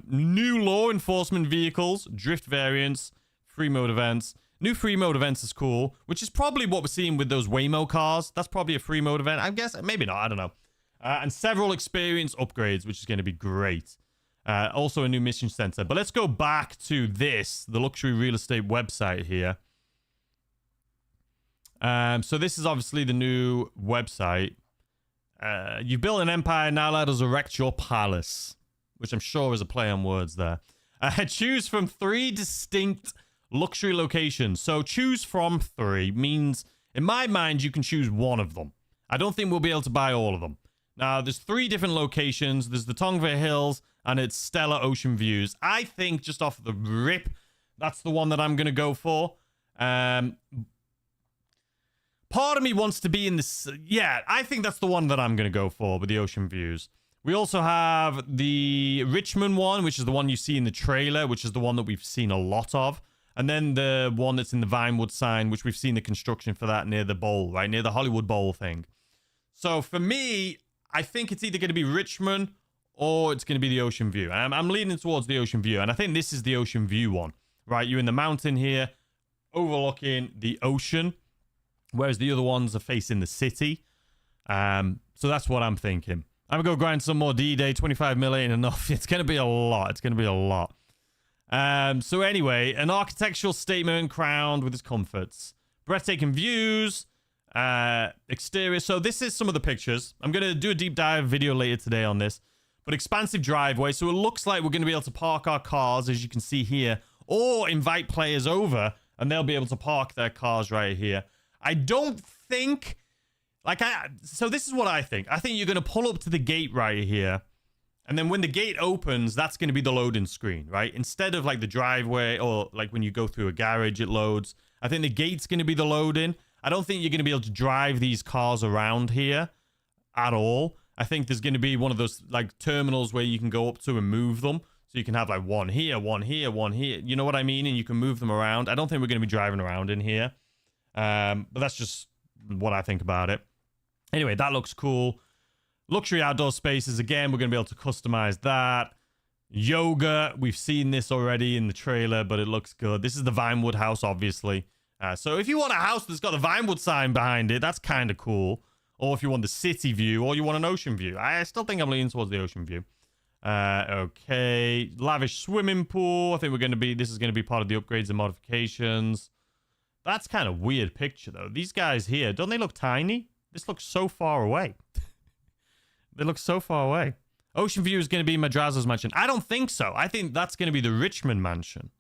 New law enforcement vehicles, drift variants, free mode events. New free mode events is cool, which is probably what we're seeing with those Waymo cars. That's probably a free mode event. I guess, maybe not, I don't know. And several experience upgrades, which is going to be great. Also a new mission center. But let's go back to this, the luxury real estate website here. So this is obviously the new website. You built an empire, now let us erect your palace. Which I'm sure is a play on words there. Choose from 3 distinct luxury locations. So choose from 3 means, in my mind, you can choose one of them. I don't think we'll be able to buy all of them. Now, there's 3 different locations. There's the Tongva Hills, and it's Stellar Ocean Views. I think, just off the rip, that's the one that I'm going to go for. Part of me wants to be in this... Yeah, I think that's the one that I'm going to go for with the ocean views. We also have the Richmond one, which is the one you see in the trailer, which is the one that we've seen a lot of. And then the one that's in the Vinewood sign, which we've seen the construction for that near the bowl, right? Near the Hollywood Bowl thing. So for me, I think it's either going to be Richmond or it's going to be the Ocean View. And I'm leaning towards the Ocean View. And I think this is the Ocean View one, right? You're in the mountain here, overlooking the ocean, whereas the other ones are facing the city. So that's what I'm thinking. I'm going to go grind some more D-Day. 25 million enough. It's going to be a lot. It's going to be a lot. So anyway, an architectural statement crowned with its comforts. Breathtaking views. Exterior. So this is some of the pictures. I'm going to do a deep dive video later today on this. But expansive driveway. So it looks like we're going to be able to park our cars, as you can see here. Or invite players over, and they'll be able to park their cars right here. I don't think... So this is what I think. I think you're going to pull up to the gate right here. And then when the gate opens, that's going to be the loading screen, right? Instead of like the driveway or like when you go through a garage, it loads. I think the gate's going to be the loading. I don't think you're going to be able to drive these cars around here at all. I think there's going to be one of those like terminals where you can go up to and move them. So you can have like one here, one here, one here. You know what I mean? And you can move them around. I don't think we're going to be driving around in here. But that's just what I think about it. Anyway, that looks cool. Luxury outdoor spaces. Again, we're going to be able to customize that. Yoga. We've seen this already in the trailer, but it looks good. This is the Vinewood house, obviously. So if you want a house that's got the Vinewood sign behind it, that's kind of cool. Or if you want the city view, or you want an ocean view. I still think I'm leaning towards the ocean view. Okay. Lavish swimming pool. I think this is going to be part of the upgrades and modifications. That's kind of weird picture, though. These guys here, don't they look tiny? This looks so far away. They look so far away. Ocean View is going to be Madrazo's mansion. I don't think so. I think that's going to be the Richmond mansion.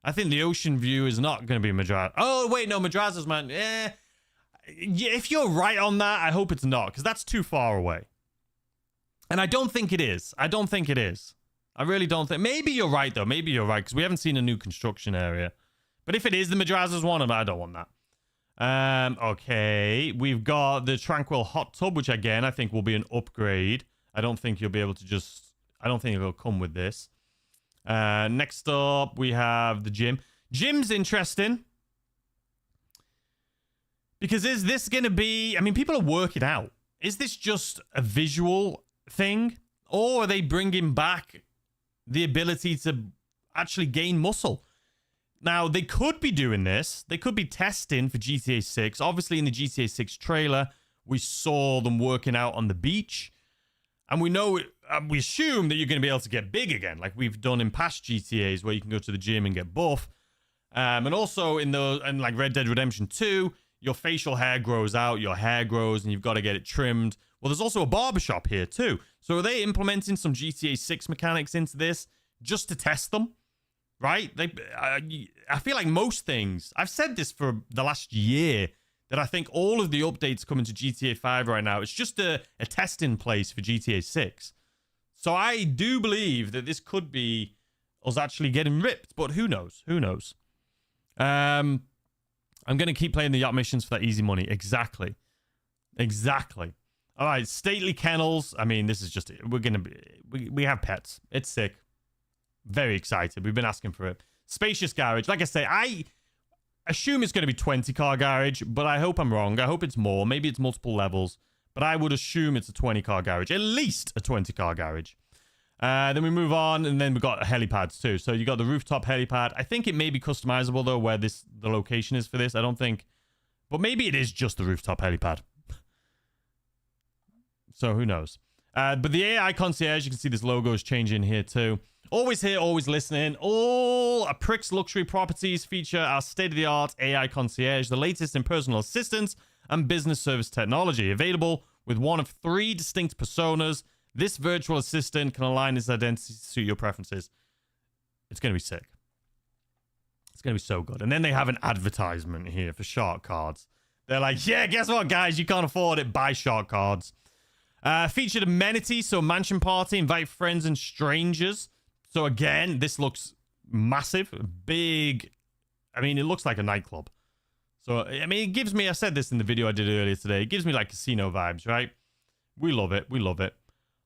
I think the Ocean View is not going to be Madrazo. Oh, wait, no, Madrazo's mansion. Yeah, if you're right on that, I hope it's not, because that's too far away. And I don't think it is. I don't think it is. I really don't think. Maybe you're right, though. Maybe you're right, because we haven't seen a new construction area. But if it is the Madrazo's one, I don't want that. Okay, we've got the Tranquil Hot Tub, which, again, I think will be an upgrade. I don't think you'll be able to just... I don't think it'll come with this. Next up, we have the gym. Gym's interesting. Because is this going to be... I mean, people are working out. Is this just a visual thing? Or are they bringing back the ability to actually gain muscle? Now, they could be doing this. They could be testing for GTA 6. Obviously, in the GTA 6 trailer, we saw them working out on the beach. And we know, we assume that you're going to be able to get big again, like we've done in past GTAs, where you can go to the gym and get buff. And also in like Red Dead Redemption 2, your facial hair grows out, your hair grows, and you've got to get it trimmed. Well, there's also a barbershop here too. So are they implementing some GTA 6 mechanics into this just to test them? Right? I feel like most things, I've said this for the last year, that I think all of the updates coming to GTA 5 right now, it's just a testing place for GTA 6. So I do believe that this could be us actually getting ripped, but who knows? Who knows? I'm going to keep playing the yacht missions for that easy money. Exactly. Exactly. All right, stately kennels. I mean, this is just, we're going to be, we have pets. It's sick. Very excited. We've been asking for it. Spacious garage. Like I say, I assume it's going to be 20-car garage, but I hope I'm wrong. I hope it's more. Maybe it's multiple levels, but I would assume it's a 20-car garage. At least a 20-car garage. Then we move on, and then we've got helipads too. So you got the rooftop helipad. I think it may be customizable, though, where the location is for this. I don't think... But maybe it is just the rooftop helipad. So who knows? But the AI concierge, you can see this logo is changing here too. Always here, always listening. All Pricks Luxury Properties feature our state-of-the-art AI concierge, the latest in personal assistance and business service technology. Available with one of 3 distinct personas, this virtual assistant can align its identity to suit your preferences. It's going to be sick. It's going to be so good. And then they have an advertisement here for shark cards. They're like, yeah, guess what, guys? You can't afford it. Buy shark cards. Featured amenities, so mansion party, invite friends and strangers. So again, this looks massive, big. I mean, it looks like a nightclub. So, I mean, it gives me, I said this in the video I did earlier today, it gives me like casino vibes, right? We love it. We love it.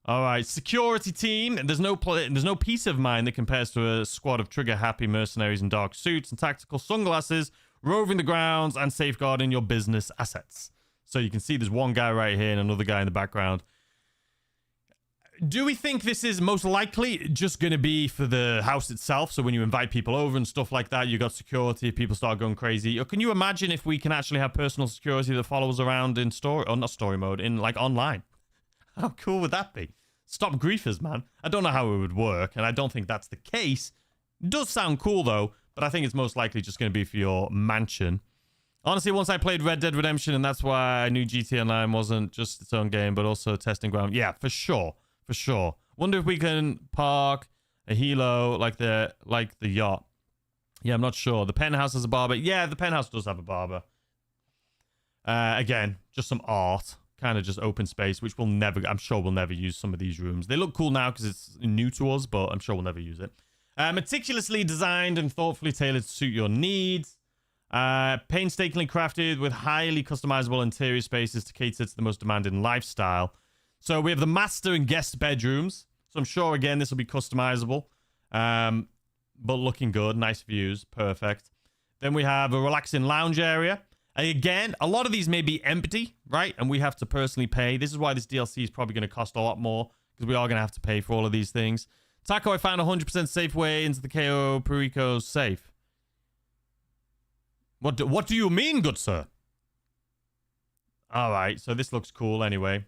All right, security team. There's no peace of mind that compares to a squad of trigger-happy mercenaries in dark suits and tactical sunglasses, roving the grounds and safeguarding your business assets. So you can see there's one guy right here and another guy in the background. Do we think this is most likely just going to be for the house itself? So when you invite people over and stuff like that, you got security, people start going crazy. Or can you imagine if we can actually have personal security that follows around in story, or not story mode, in like online? How cool would that be? Stop griefers, man. I don't know how it would work, and I don't think that's the case. It does sound cool though, but I think it's most likely just going to be for your mansion. Honestly, once I played Red Dead Redemption, and that's why I knew GTA Online wasn't just its own game, but also a testing ground. Yeah, for sure. For sure. Wonder if we can park a helo like the yacht. Yeah, I'm not sure. The penthouse has a barber. Yeah, the penthouse does have a barber. Again, just some art. Kind of just open space, which we'll never... I'm sure we'll never use some of these rooms. They look cool now because it's new to us, but I'm sure we'll never use it. Meticulously designed and thoughtfully tailored to suit your needs. Painstakingly crafted with highly customizable interior spaces to cater to the most demanding lifestyle. So we have the master and guest bedrooms. So I'm sure, again, this will be customizable. But looking good. Nice views. Perfect. Then we have a relaxing lounge area. And again, a lot of these may be empty, right? And we have to personally pay. This is why this DLC is probably going to cost a lot more, because we are going to have to pay for all of these things. Taco, I found a 100% safe way into the KO Perico safe. What do you mean, good sir? All right, so this looks cool anyway.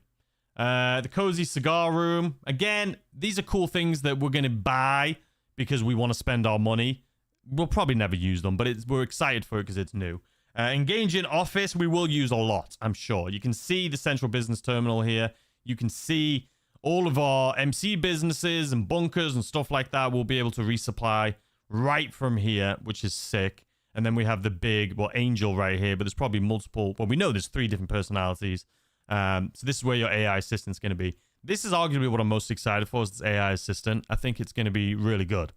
The cozy cigar room. Again, these are cool things that we're going to buy because we want to spend our money. We'll probably never use them, but we're excited for it because it's new. Engaging office, we will use a lot, I'm sure. You can see the central business terminal here. You can see all of our MC businesses and bunkers and stuff like that. We'll be able to resupply right from here, which is sick. And then we have the big, well, Angel right here, but there's probably multiple. Well, we know there's 3 different personalities. So this is where your AI assistant's going to be. This is arguably what I'm most excited for, is this AI assistant. I think it's going to be really good.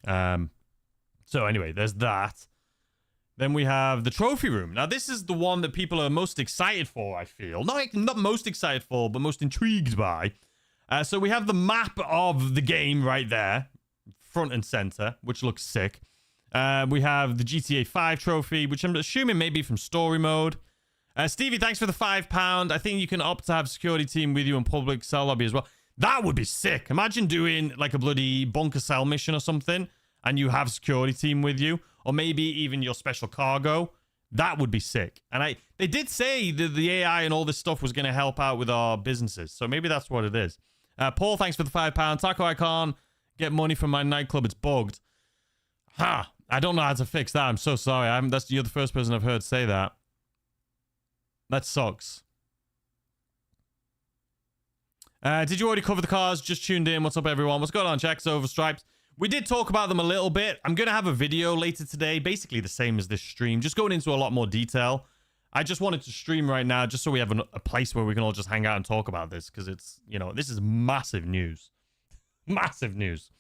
So anyway, there's that. Then we have the trophy room. Now, this is the one that people are most excited for, I feel. Not most excited for, but most intrigued by. So we have the map of the game right there, front and center, which looks sick. We have the GTA 5 trophy, which I'm assuming may be from story mode. Stevie, thanks for the £5. I think you can opt to have security team with you in public cell lobby as well. That would be sick. Imagine doing like a bloody bunker cell mission or something, and you have security team with you, or maybe even your special cargo. That would be sick. And they did say that the AI and all this stuff was going to help out with our businesses, so maybe that's what it is. Paul, thanks for the £5. Taco, I can't get money from my nightclub. It's bugged. I don't know how to fix that. I'm so sorry. You're the first person I've heard say that. That sucks. Did you already cover the cars? Just tuned in. What's up, everyone? What's going on, Checks over Stripes? We did talk about them a little bit. I'm going to have a video later today, basically the same as this stream, just going into a lot more detail. I just wanted to stream right now just so we have a place where we can all just hang out and talk about this, because it's, this is massive news. Massive news.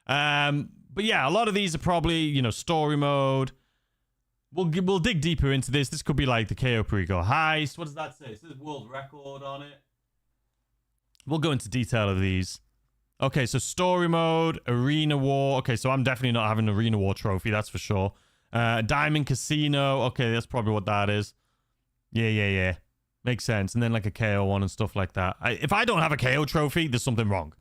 But yeah, a lot of these are probably, story mode. We'll dig deeper into this. This could be like the KO Perico heist. What does that say? It says world record on it. We'll go into detail of these. Okay, so story mode, arena war. Okay, so I'm definitely not having an arena war trophy, that's for sure. Diamond Casino. Okay, that's probably what that is. Yeah. Makes sense. And then like a KO one and stuff like that. If I don't have a KO trophy, there's something wrong.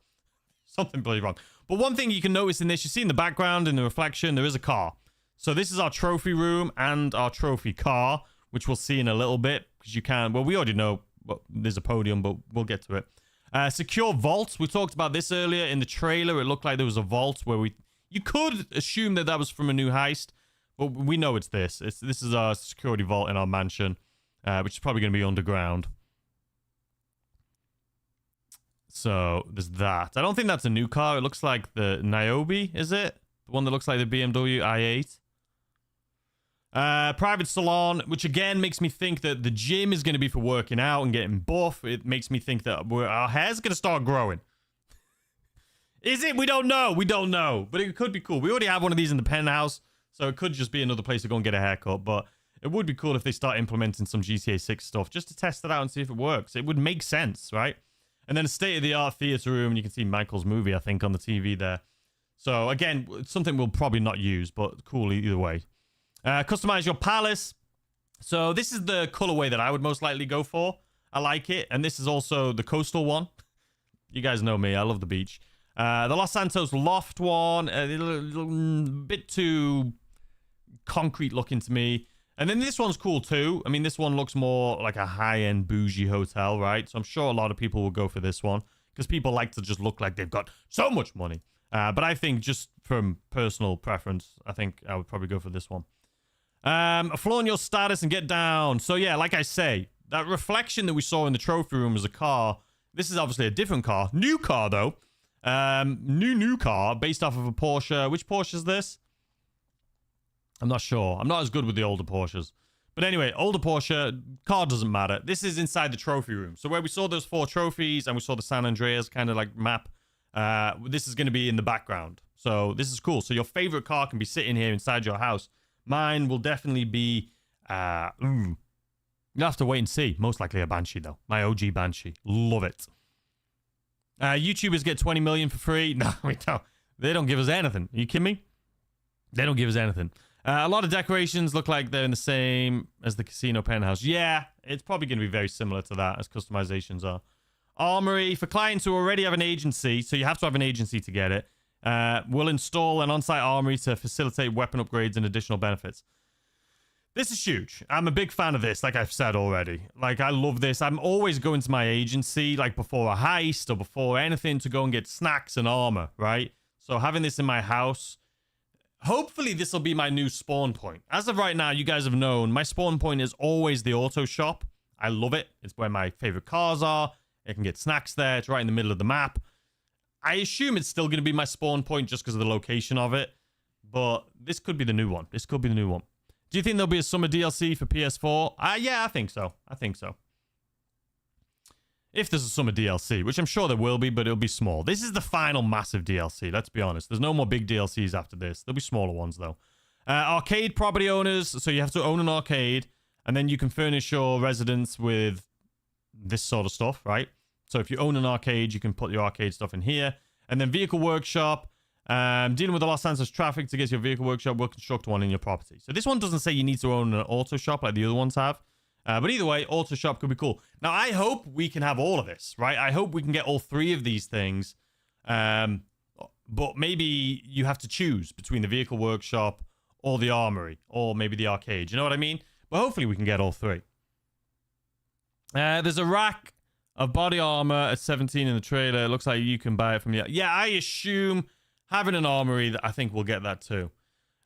Something bloody wrong. But one thing you can notice in this, you see in the background, in the reflection, there is a car. So this is our trophy room and our trophy car, which we'll see in a little bit. Because you can, well, we already know there's a podium, but we'll get to it. Secure vaults. We talked about this earlier in the trailer. It looked like there was a vault where you could assume that was from a new heist, but we know it's this. This is our security vault in our mansion, which is probably going to be underground. So there's that. I don't think that's a new car. It looks like the Niobe, is it? The one that looks like the BMW i8. Private salon, which again makes me think that the gym is going to be for working out and getting buff. It makes me think that our hair's going to start growing. Is it? We don't know. We don't know. But it could be cool. We already have one of these in the penthouse, so it could just be another place to go and get a haircut. But it would be cool if they start implementing some GTA 6 stuff just to test it out and see if it works. It would make sense, right? And then a state-of-the-art theater room, and you can see Michael's movie, I think, on the TV there. So, again, something we'll probably not use, but cool either way. Customize your palace. So this is the colorway that I would most likely go for. I like it. And this is also the coastal one. You guys know me. I love the beach. The Los Santos loft one. A bit too concrete looking to me. And then this one's cool too. I mean, this one looks more like a high-end bougie hotel, right? So I'm sure a lot of people will go for this one because people like to just look like they've got so much money. But I think just from personal preference, I think I would probably go for this one. Flaunt your status and get down. So yeah, like I say, that reflection that we saw in the trophy room was a car. This is obviously a different car. New car, though. New car based off of a Porsche. Which Porsche is this? I'm not sure. I'm not as good with the older Porsches. But anyway, older Porsche, car doesn't matter. This is inside the trophy room. So where we saw those 4 trophies and we saw the San Andreas kind of like map, this is going to be in the background. So this is cool. So your favorite car can be sitting here inside your house. Mine will definitely be, you'll have to wait and see. Most likely a Banshee, though. My OG Banshee. Love it. YouTubers get 20 million for free. No, we don't. They don't give us anything. Are you kidding me? They don't give us anything. A lot of decorations look like they're in the same as the casino penthouse. Yeah, it's probably going to be very similar to that as customizations are. Armory for clients who already have an agency, so you have to have an agency to get it. We'll install an on-site armory to facilitate weapon upgrades and additional benefits. This is huge. I'm a big fan of this, like I've said already. Like, I love this. I'm always going to my agency, like before a heist or before anything, to go and get snacks and armor, right? So having this in my house, hopefully this will be my new spawn point. As of right now, you guys have known, my spawn point is always the auto shop. I love it. It's where my favorite cars are. I can get snacks there. It's right in the middle of the map. I assume it's still going to be my spawn point just because of the location of it. But this could be the new one. This could be the new one. Do you think there'll be a summer DLC for PS4? Yeah, I think so. I think so. If there's a summer DLC, which I'm sure there will be, but it'll be small. This is the final massive DLC, let's be honest. There's no more big DLCs after this. There'll be smaller ones, though. Arcade property owners, so you have to own an arcade, and then you can furnish your residence with this sort of stuff, right? So if you own an arcade, you can put your arcade stuff in here. And then vehicle workshop, dealing with the Los Angeles traffic to get to your vehicle workshop, will construct one in your property. So this one doesn't say you need to own an auto shop like the other ones have. But either way, auto shop could be cool. Now, I hope we can have all of this, right? I hope we can get all three of these things. But maybe you have to choose between the vehicle workshop or the armory or maybe the arcade. You know what I mean? But hopefully we can get all three. There's a rack of body armor at 17 in the trailer. It looks like you can buy it from the... Yeah, I assume having an armory, I think we'll get that too.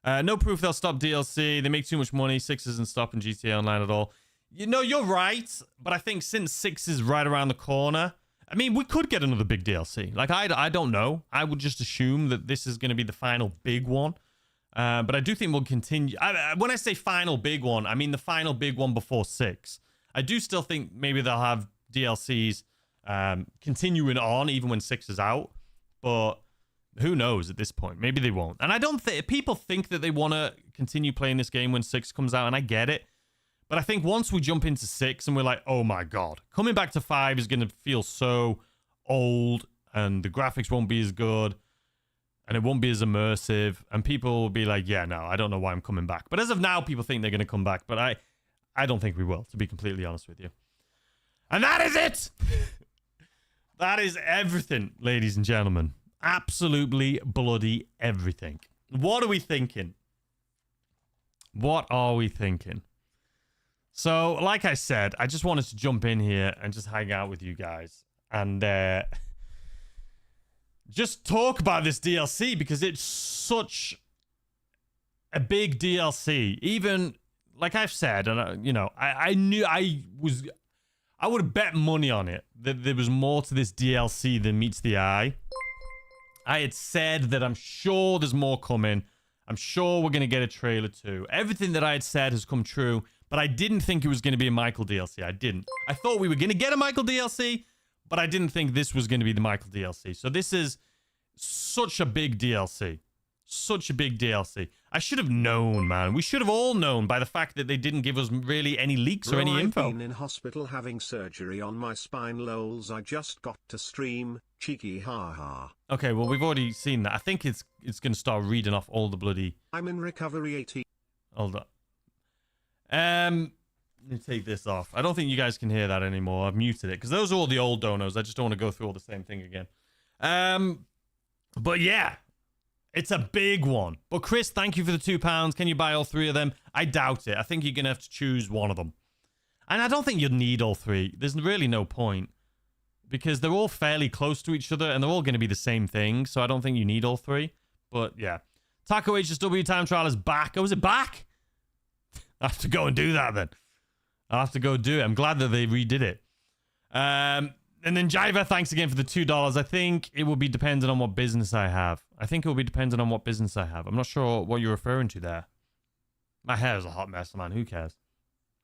No proof they'll stop DLC. They make too much money. 6 isn't stopping GTA Online at all. You know, you're right, but I think since 6 is right around the corner, I mean, we could get another big DLC. Like, I don't know. I would just assume that this is going to be the final big one. But I do think we'll continue. When I say final big one, I mean the final big one before 6. I do still think maybe they'll have DLCs continuing on even when 6 is out. But who knows at this point? Maybe they won't. And I don't think... People think that they want to continue playing this game when 6 comes out, and I get it. But I think once we jump into 6 and we're like, oh my God, coming back to 5 is going to feel so old and the graphics won't be as good and it won't be as immersive. And people will be like, yeah, no, I don't know why I'm coming back. But as of now, people think they're going to come back. But I don't think we will, to be completely honest with you. And that is it. That is everything, ladies and gentlemen. Absolutely bloody everything. What are we thinking? What are we thinking? So, like I said, I just wanted to jump in here and just hang out with you guys and just talk about this DLC because it's such a big DLC. Even, like I've said, and you know, I knew I would have bet money on it that there was more to this DLC than meets the eye. I had said that I'm sure there's more coming. I'm sure we're going to get a trailer too. Everything that I had said has come true. But I didn't think it was going to be a Michael DLC. I didn't. I thought we were going to get a Michael DLC, but I didn't think this was going to be the Michael DLC. So this is such a big DLC. Such a big DLC. I should have known, man. We should have all known by the fact that they didn't give us really any leaks or any info. I've been in hospital having surgery on my spine, lols. I just got to stream. Cheeky haha. Okay, well, we've already seen that. I think it's going to start reading off all the bloody... I'm in recovery 18. Hold up. Let me take this off. I don't think you guys can hear that anymore. I've muted it because those are all the old donos. I just don't want to go through all the same thing again. But yeah, it's a big one. But Chris, thank you for the £2. Can you buy all 3 of them? I doubt it. I think you're going to have to choose one of them. And I don't think you'll need all 3. There's really no point because they're all fairly close to each other and they're all going to be the same thing. So I don't think you need all 3. But yeah. Taco HSW time trial is back. Oh, is it back? I have to go and do that then. I'll have to go do it. I'm glad that they redid it. And then Jiva, thanks again for the $2. I think it will be dependent on what business I have. I'm not sure what you're referring to there. My hair is a hot mess, man. Who cares?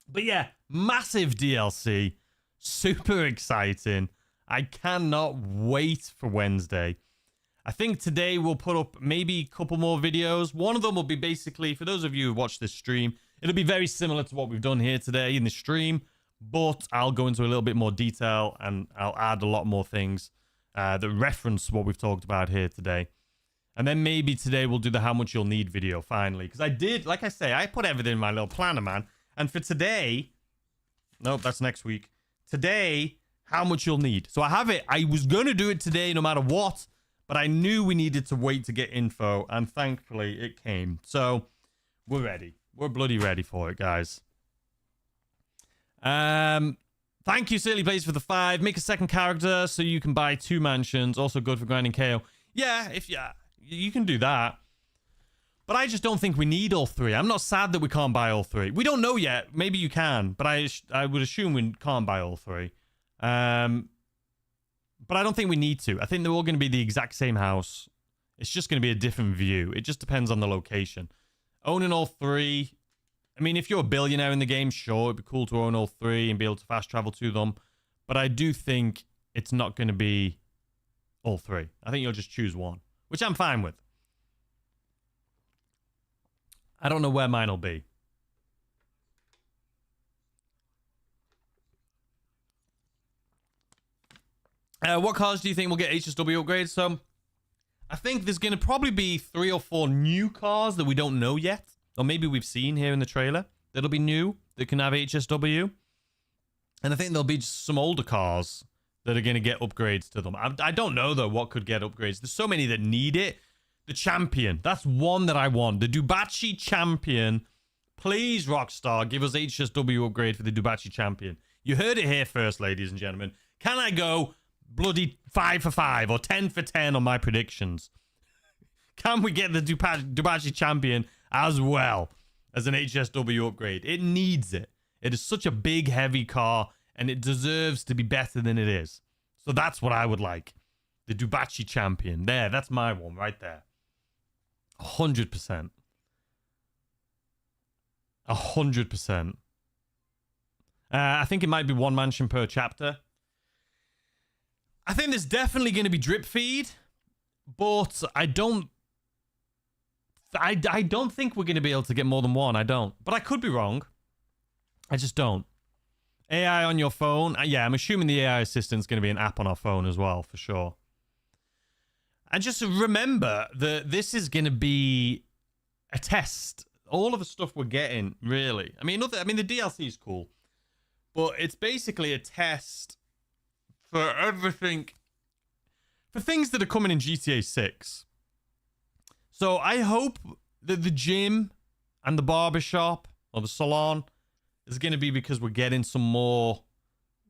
But yeah, massive DLC. Super exciting. I cannot wait for Wednesday. I think today we'll put up maybe a couple more videos. One of them will be basically, for those of you who watch this stream, it'll be very similar to what we've done here today in the stream, but I'll go into a little bit more detail and I'll add a lot more things that reference what we've talked about here today. And then maybe today we'll do the how much you'll need video finally. Because I did, like I say, I put everything in my little planner, man. And for today, nope, that's next week. Today, how much you'll need. So I have it. I was going to do it today no matter what, but I knew we needed to wait to get info. And thankfully it came. So we're ready. We're bloody ready for it, guys. Thank you, Silly Blaze, for the 5. Make a second character so you can buy 2 mansions. Also good for grinding KO. Yeah, you can do that. But I just don't think we need all 3. I'm not sad that we can't buy all 3. We don't know yet. Maybe you can, but I would assume we can't buy all 3. But I don't think we need to. I think they're all going to be the exact same house. It's just going to be a different view. It just depends on the location. Owning all three. I mean, if you're a billionaire in the game, sure, it'd be cool to own all three and be able to fast travel to them. But I do think it's not going to be all three. I think you'll just choose one, which I'm fine with. I don't know where mine will be. What cars do you think will get HSW upgrades? So, I think there's going to probably be 3 or 4 new cars that we don't know yet. Or maybe we've seen here in the trailer. That'll be new. That can have HSW. And I think there'll be just some older cars that are going to get upgrades to them. I don't know, though, what could get upgrades. There's so many that need it. The Champion. That's one that I want. The Dubachi Champion. Please, Rockstar, give us HSW upgrade for the Dubachi Champion. You heard it here first, ladies and gentlemen. Can I go bloody 5 for 5 or 10 for 10 on my predictions? Can we get the Dubachi Champion as well as an HSW upgrade? It needs it. It is such a big, heavy car, and it deserves to be better than it is. So that's what I would like. The Dubachi Champion. There, that's my one right there. 100%. 100%. I think it might be 1 mansion per chapter. I think there's definitely going to be drip feed, but I don't think we're going to be able to get more than 1. I don't. But I could be wrong. I just don't. AI on your phone. Yeah, I'm assuming the AI assistant's going to be an app on our phone as well, for sure. And just remember that this is going to be a test. All of the stuff we're getting, really. I mean, the DLC is cool, but it's basically a test for everything, for things that are coming in GTA 6. So I hope that the gym and the barbershop or the salon is going to be because we're getting some more,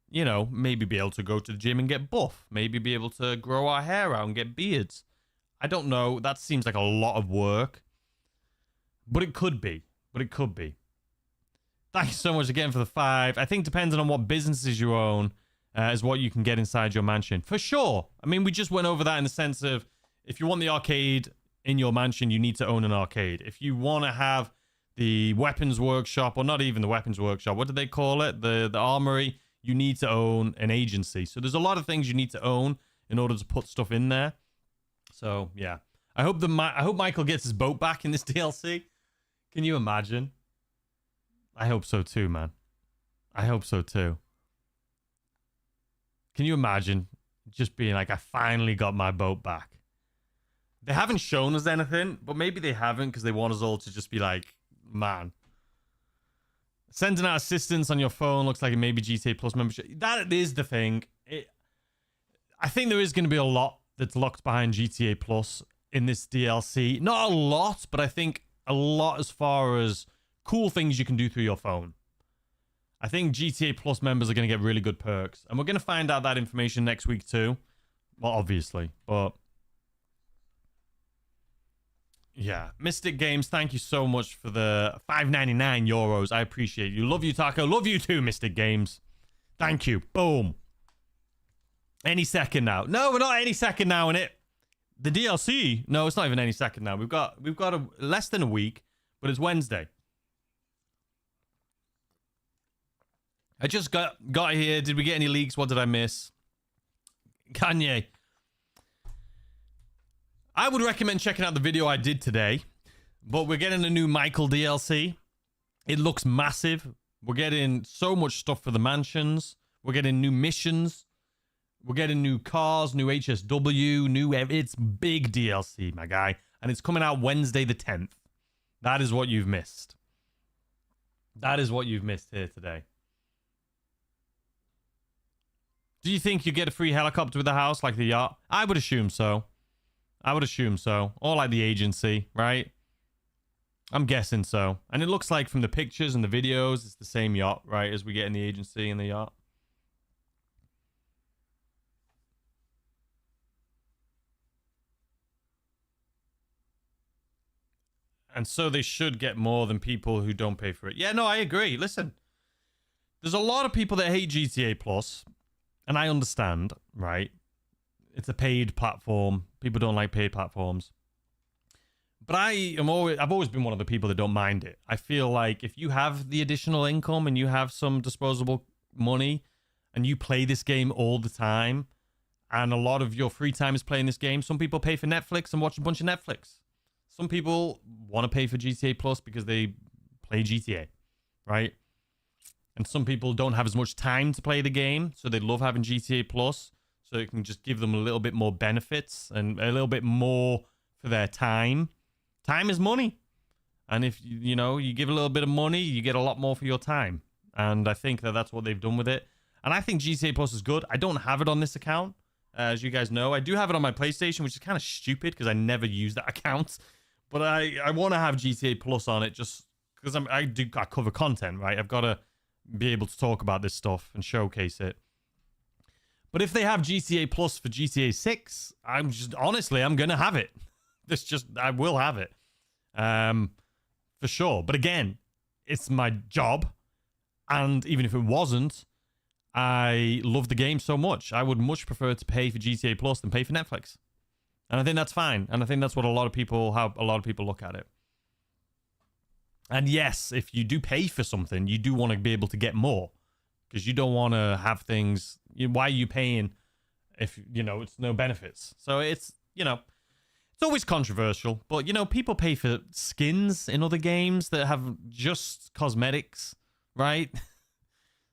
you know, maybe be able to go to the gym and get buff. Maybe be able to grow our hair out and get beards. I don't know. That seems like a lot of work. But it could be. Thank you so much again for the 5. I think depending on what businesses you own is what you can get inside your mansion. For sure. I mean, we just went over that in the sense of if you want the arcade in your mansion, you need to own an arcade. If you want to have the weapons workshop, or not even the weapons workshop, what do they call it? The armory, you need to own an agency. So there's a lot of things you need to own in order to put stuff in there. So, yeah. I hope Michael gets his boat back in this DLC. Can you imagine? I hope so too, man. I hope so too. Can you imagine just being like, I finally got my boat back? They haven't shown us anything, but maybe they haven't because they want us all to just be like, man. Sending out assistance on your phone looks like it may be GTA Plus membership. That is the thing. I think there is going to be a lot that's locked behind GTA Plus in this DLC. Not a lot, but I think a lot as far as cool things you can do through your phone. I think GTA Plus members are going to get really good perks. And we're going to find out that information next week too. Well, obviously. But yeah. Mystic Games, thank you so much for the 5.99 euros. I appreciate you. Love you, Taco. Love you too, Mystic Games. Thank you. Boom. Any second now. No, we're not any second now in it. The DLC, no, it's not even any second now. We've got less than a week, but it's Wednesday. I just got here. Did we get any leaks? What did I miss? Kanye. I would recommend checking out the video I did today, but we're getting a new Michael DLC. It looks massive. We're getting so much stuff for the mansions. We're getting new missions. We're getting new cars, new HSW, it's big DLC, my guy. And it's coming out Wednesday the 10th. That is what you've missed. That is what you've missed here today. Do you think you get a free helicopter with the house, like the yacht? I would assume so. Or like the agency, right? I'm guessing so. And it looks like from the pictures and the videos, it's the same yacht, right, as we get in the agency and the yacht. And so they should get more than people who don't pay for it. Yeah, no, I agree. Listen, there's a lot of people that hate GTA Plus, and I understand, right? it's a paid platform. People don't like paid platforms. But I've always been one of the people that don't mind it. I feel like if you have the additional income and you have some disposable money and you play this game all the time and a lot of your free time is playing this game, some people pay for Netflix and watch a bunch of Netflix. Some people want to pay for GTA Plus because they play GTA, right? And some people don't have as much time to play the game, so they love having GTA Plus, so it can just give them a little bit more benefits and a little bit more for their time. Time is money. And if, you know, you give a little bit of money, you get a lot more for your time. And I think that that's what they've done with it. And I think GTA Plus is good. I don't have it on this account, as you guys know. I do have it on my PlayStation, which is kind of stupid because I never use that account. But I want to have GTA Plus on it just because I cover content, right? I've got to be able to talk about this stuff and showcase it. But if they have GTA Plus for GTA 6, I'm going to have it. I will have it. For sure. But again, it's my job. And even if it wasn't, I love the game so much. I would much prefer to pay for GTA Plus than pay for Netflix. And I think that's fine. And I think that's what how a lot of people look at it. And yes, if you do pay for something, you do want to be able to get more. Because you don't want to have things... Why are you paying if, it's no benefits? So it's, it's always controversial. But, people pay for skins in other games that have just cosmetics, right?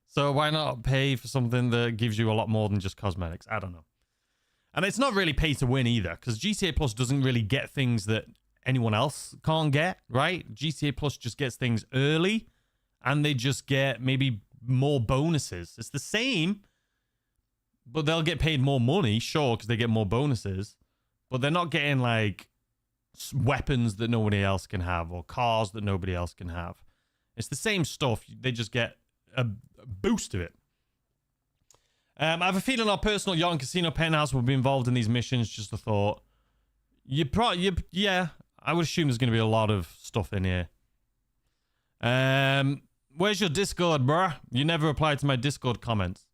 So why not pay for something that gives you a lot more than just cosmetics? I don't know. And it's not really pay to win either, because GTA Plus doesn't really get things that anyone else can't get, right? GTA Plus just gets things early, and they just get maybe more bonuses. It's the same, but they'll get paid more money, sure, because they get more bonuses. But they're not getting, like, weapons that nobody else can have or cars that nobody else can have. It's the same stuff. They just get a boost of it. I have a feeling our personal yacht and casino penthouse will be involved in these missions. Just a thought. Yeah, I would assume there's going to be a lot of stuff in here. Where's your Discord, bruh? You never replied to my Discord comments.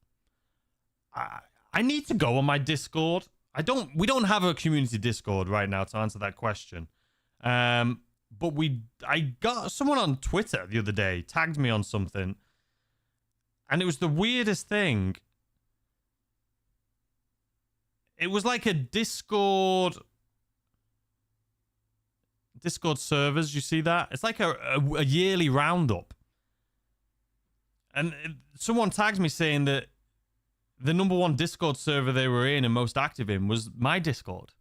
I need to go on my Discord. We don't have a community Discord right now to answer that question. But I got someone on Twitter the other day tagged me on something, and it was the weirdest thing. It was like a Discord servers. You see that? It's like a yearly roundup. And someone tagged me saying that the #1 Discord server they were in and most active in was my Discord.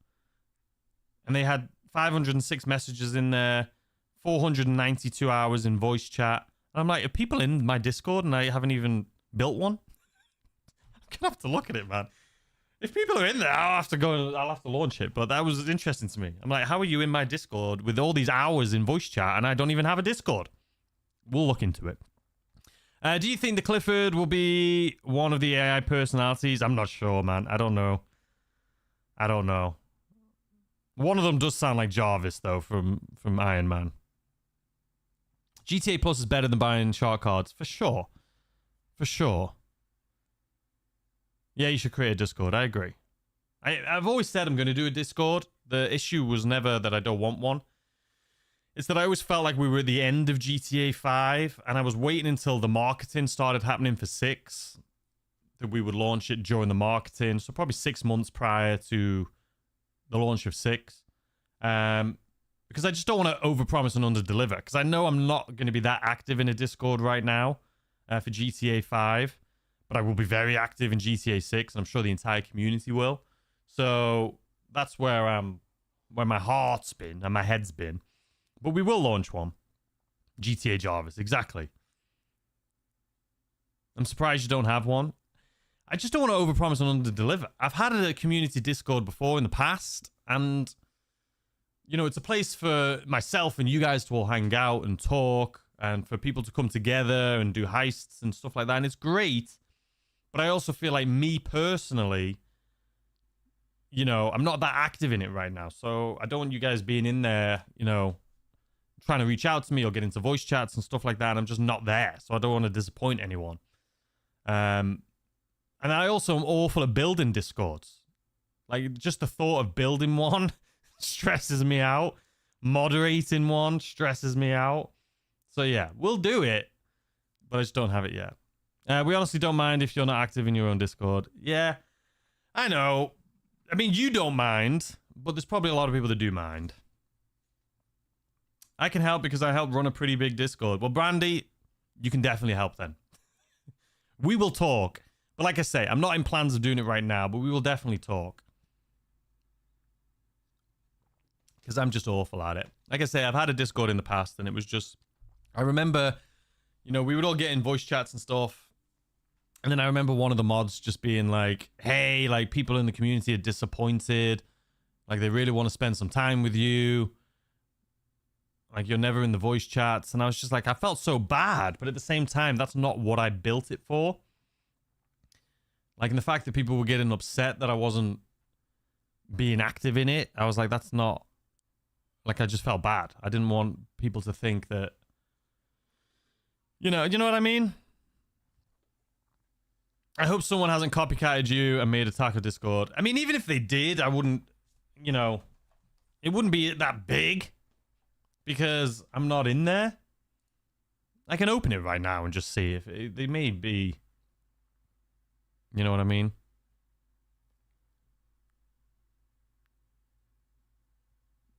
And they had 506 messages in there, 492 hours in voice chat. And I'm like, are people in my Discord and I haven't even built one? I'm going to have to look at it, man. If people are in there, I'll have to launch it. But that was interesting to me. I'm like, how are you in my Discord with all these hours in voice chat and I don't even have a Discord? We'll look into it. Do you think the Clifford will be one of the AI personalities? I'm not sure, man. I don't know. One of them does sound like Jarvis, though, from Iron Man. GTA Plus is better than buying shark cards. For sure. Yeah, you should create a Discord. I agree. I've always said I'm going to do a Discord. The issue was never that I don't want one. It's that I always felt like we were at the end of GTA 5, and I was waiting until the marketing started happening for 6, that we would launch it during the marketing. So probably 6 months prior to the launch of 6. Because I just don't want to overpromise and underdeliver. Because I know I'm not going to be that active in a Discord right now for GTA 5. But I will be very active in GTA 6, and I'm sure the entire community will. So that's where my heart's been and my head's been. But we will launch one. GTA Jarvis, exactly. I'm surprised you don't have one. I just don't want to overpromise and underdeliver. I've had a community Discord before in the past, and it's a place for myself and you guys to all hang out and talk, and for people to come together and do heists and stuff like that, and it's great. But I also feel like me personally, I'm not that active in it right now. So I don't want you guys being in there, trying to reach out to me or get into voice chats and stuff like that. I'm just not there. So I don't want to disappoint anyone. And I also am awful at building Discords. Like, just the thought of building one stresses me out. Moderating one stresses me out. So yeah, we'll do it, but I just don't have it yet. We honestly don't mind if you're not active in your own Discord. Yeah, I know. I mean, you don't mind, but there's probably a lot of people that do mind. I can help because I help run a pretty big Discord. Well, Brandy, you can definitely help then. We will talk. But like I say, I'm not in plans of doing it right now, but we will definitely talk. Because I'm just awful at it. Like I say, I've had a Discord in the past, and it was just... I remember, you know, we would all get in voice chats and stuff. And then I remember one of the mods just being like, hey, like, people in the community are disappointed. Like, they really want to spend some time with you. Like, you're never in the voice chats. And I was just like, I felt so bad. But at the same time, that's not what I built it for. Like, and the fact that people were getting upset that I wasn't being active in it, I was like, that's not... Like, I just felt bad. I didn't want people to think that... You know what I mean? I hope someone hasn't copycatted you and made a Taco Discord. I mean, even if they did, I wouldn't, you know, it wouldn't be that big because I'm not in there. I can open it right now and just see if they may be, you know what I mean?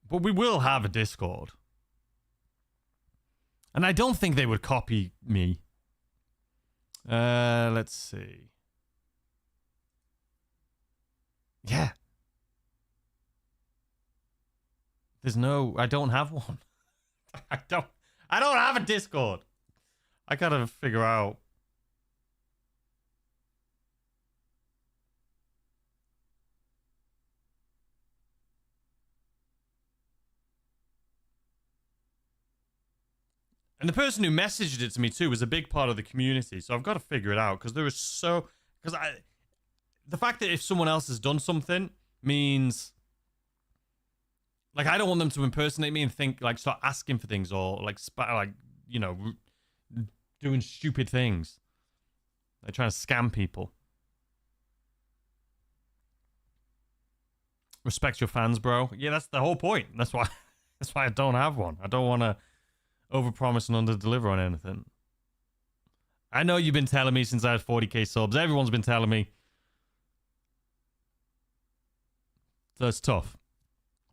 But we will have a Discord. And I don't think they would copy me. Let's see. Yeah. I don't have one. I don't have a Discord. I gotta figure out. And the person who messaged it to me too was a big part of the community, so I've got to figure it out because the fact that if someone else has done something means like I don't want them to impersonate me and think like start asking for things or like you know, doing stupid things. They're trying to scam people. Respect your fans, bro. Yeah, that's the whole point. That's why I don't have one. I don't want to overpromise and underdeliver on anything. I know you've been telling me since I had 40k subs. Everyone's been telling me. So it's tough.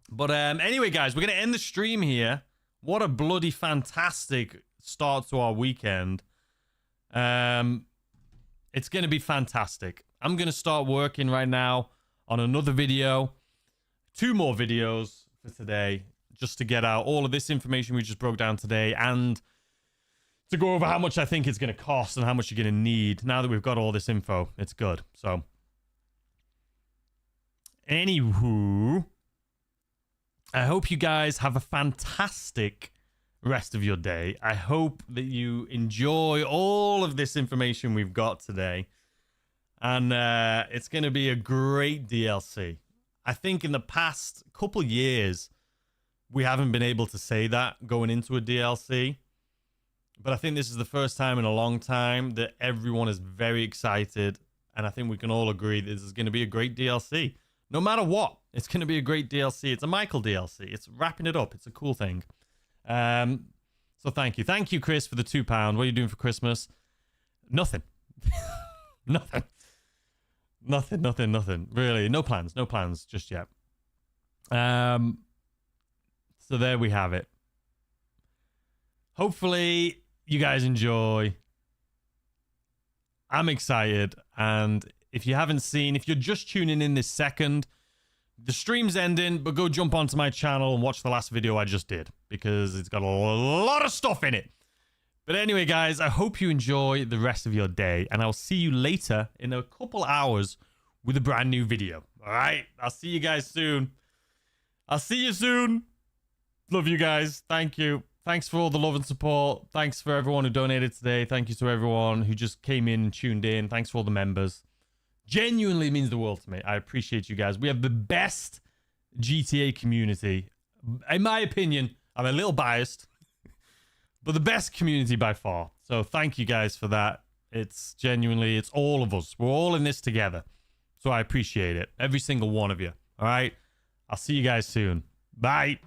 But anyway, guys, we're going to end the stream here. What a bloody fantastic start to our weekend. It's going to be fantastic. I'm going to start working right now on another video. 2 more videos for today. Just to get out all of this information we just broke down today and to go over how much I think it's going to cost and how much you're going to need. Now that we've got all this info, it's good. So, anywho, I hope you guys have a fantastic rest of your day. I hope that you enjoy all of this information we've got today. And it's going to be a great DLC. I think in the past couple years, we haven't been able to say that going into a DLC. But I think this is the first time in a long time that everyone is very excited. And I think we can all agree this is going to be a great DLC. No matter what, it's going to be a great DLC. It's a Michael DLC. It's wrapping it up. It's a cool thing. So thank you. Thank you, Chris, for the £2. What are you doing for Christmas? Nothing. Nothing. Nothing. Really, no plans just yet. So there we have it. Hopefully you guys enjoy. I'm excited. And if you haven't seen, if you're just tuning in this second, the stream's ending, but go jump onto my channel and watch the last video I just did because it's got a lot of stuff in it. But anyway, guys, I hope you enjoy the rest of your day, and I'll see you later in a couple hours with a brand new video. All right? I'll see you guys soon. I'll see you soon. Love you guys. Thank you. Thanks for all the love and support. Thanks for everyone who donated today. Thank you to everyone who just came in and tuned in. Thanks for all the members. Genuinely means the world to me. I appreciate you guys. We have the best GTA community. In my opinion, I'm a little biased, but the best community by far. So thank you guys for that. It's genuinely, it's all of us. We're all in this together. So I appreciate it. Every single one of you. All right? I'll see you guys soon. Bye.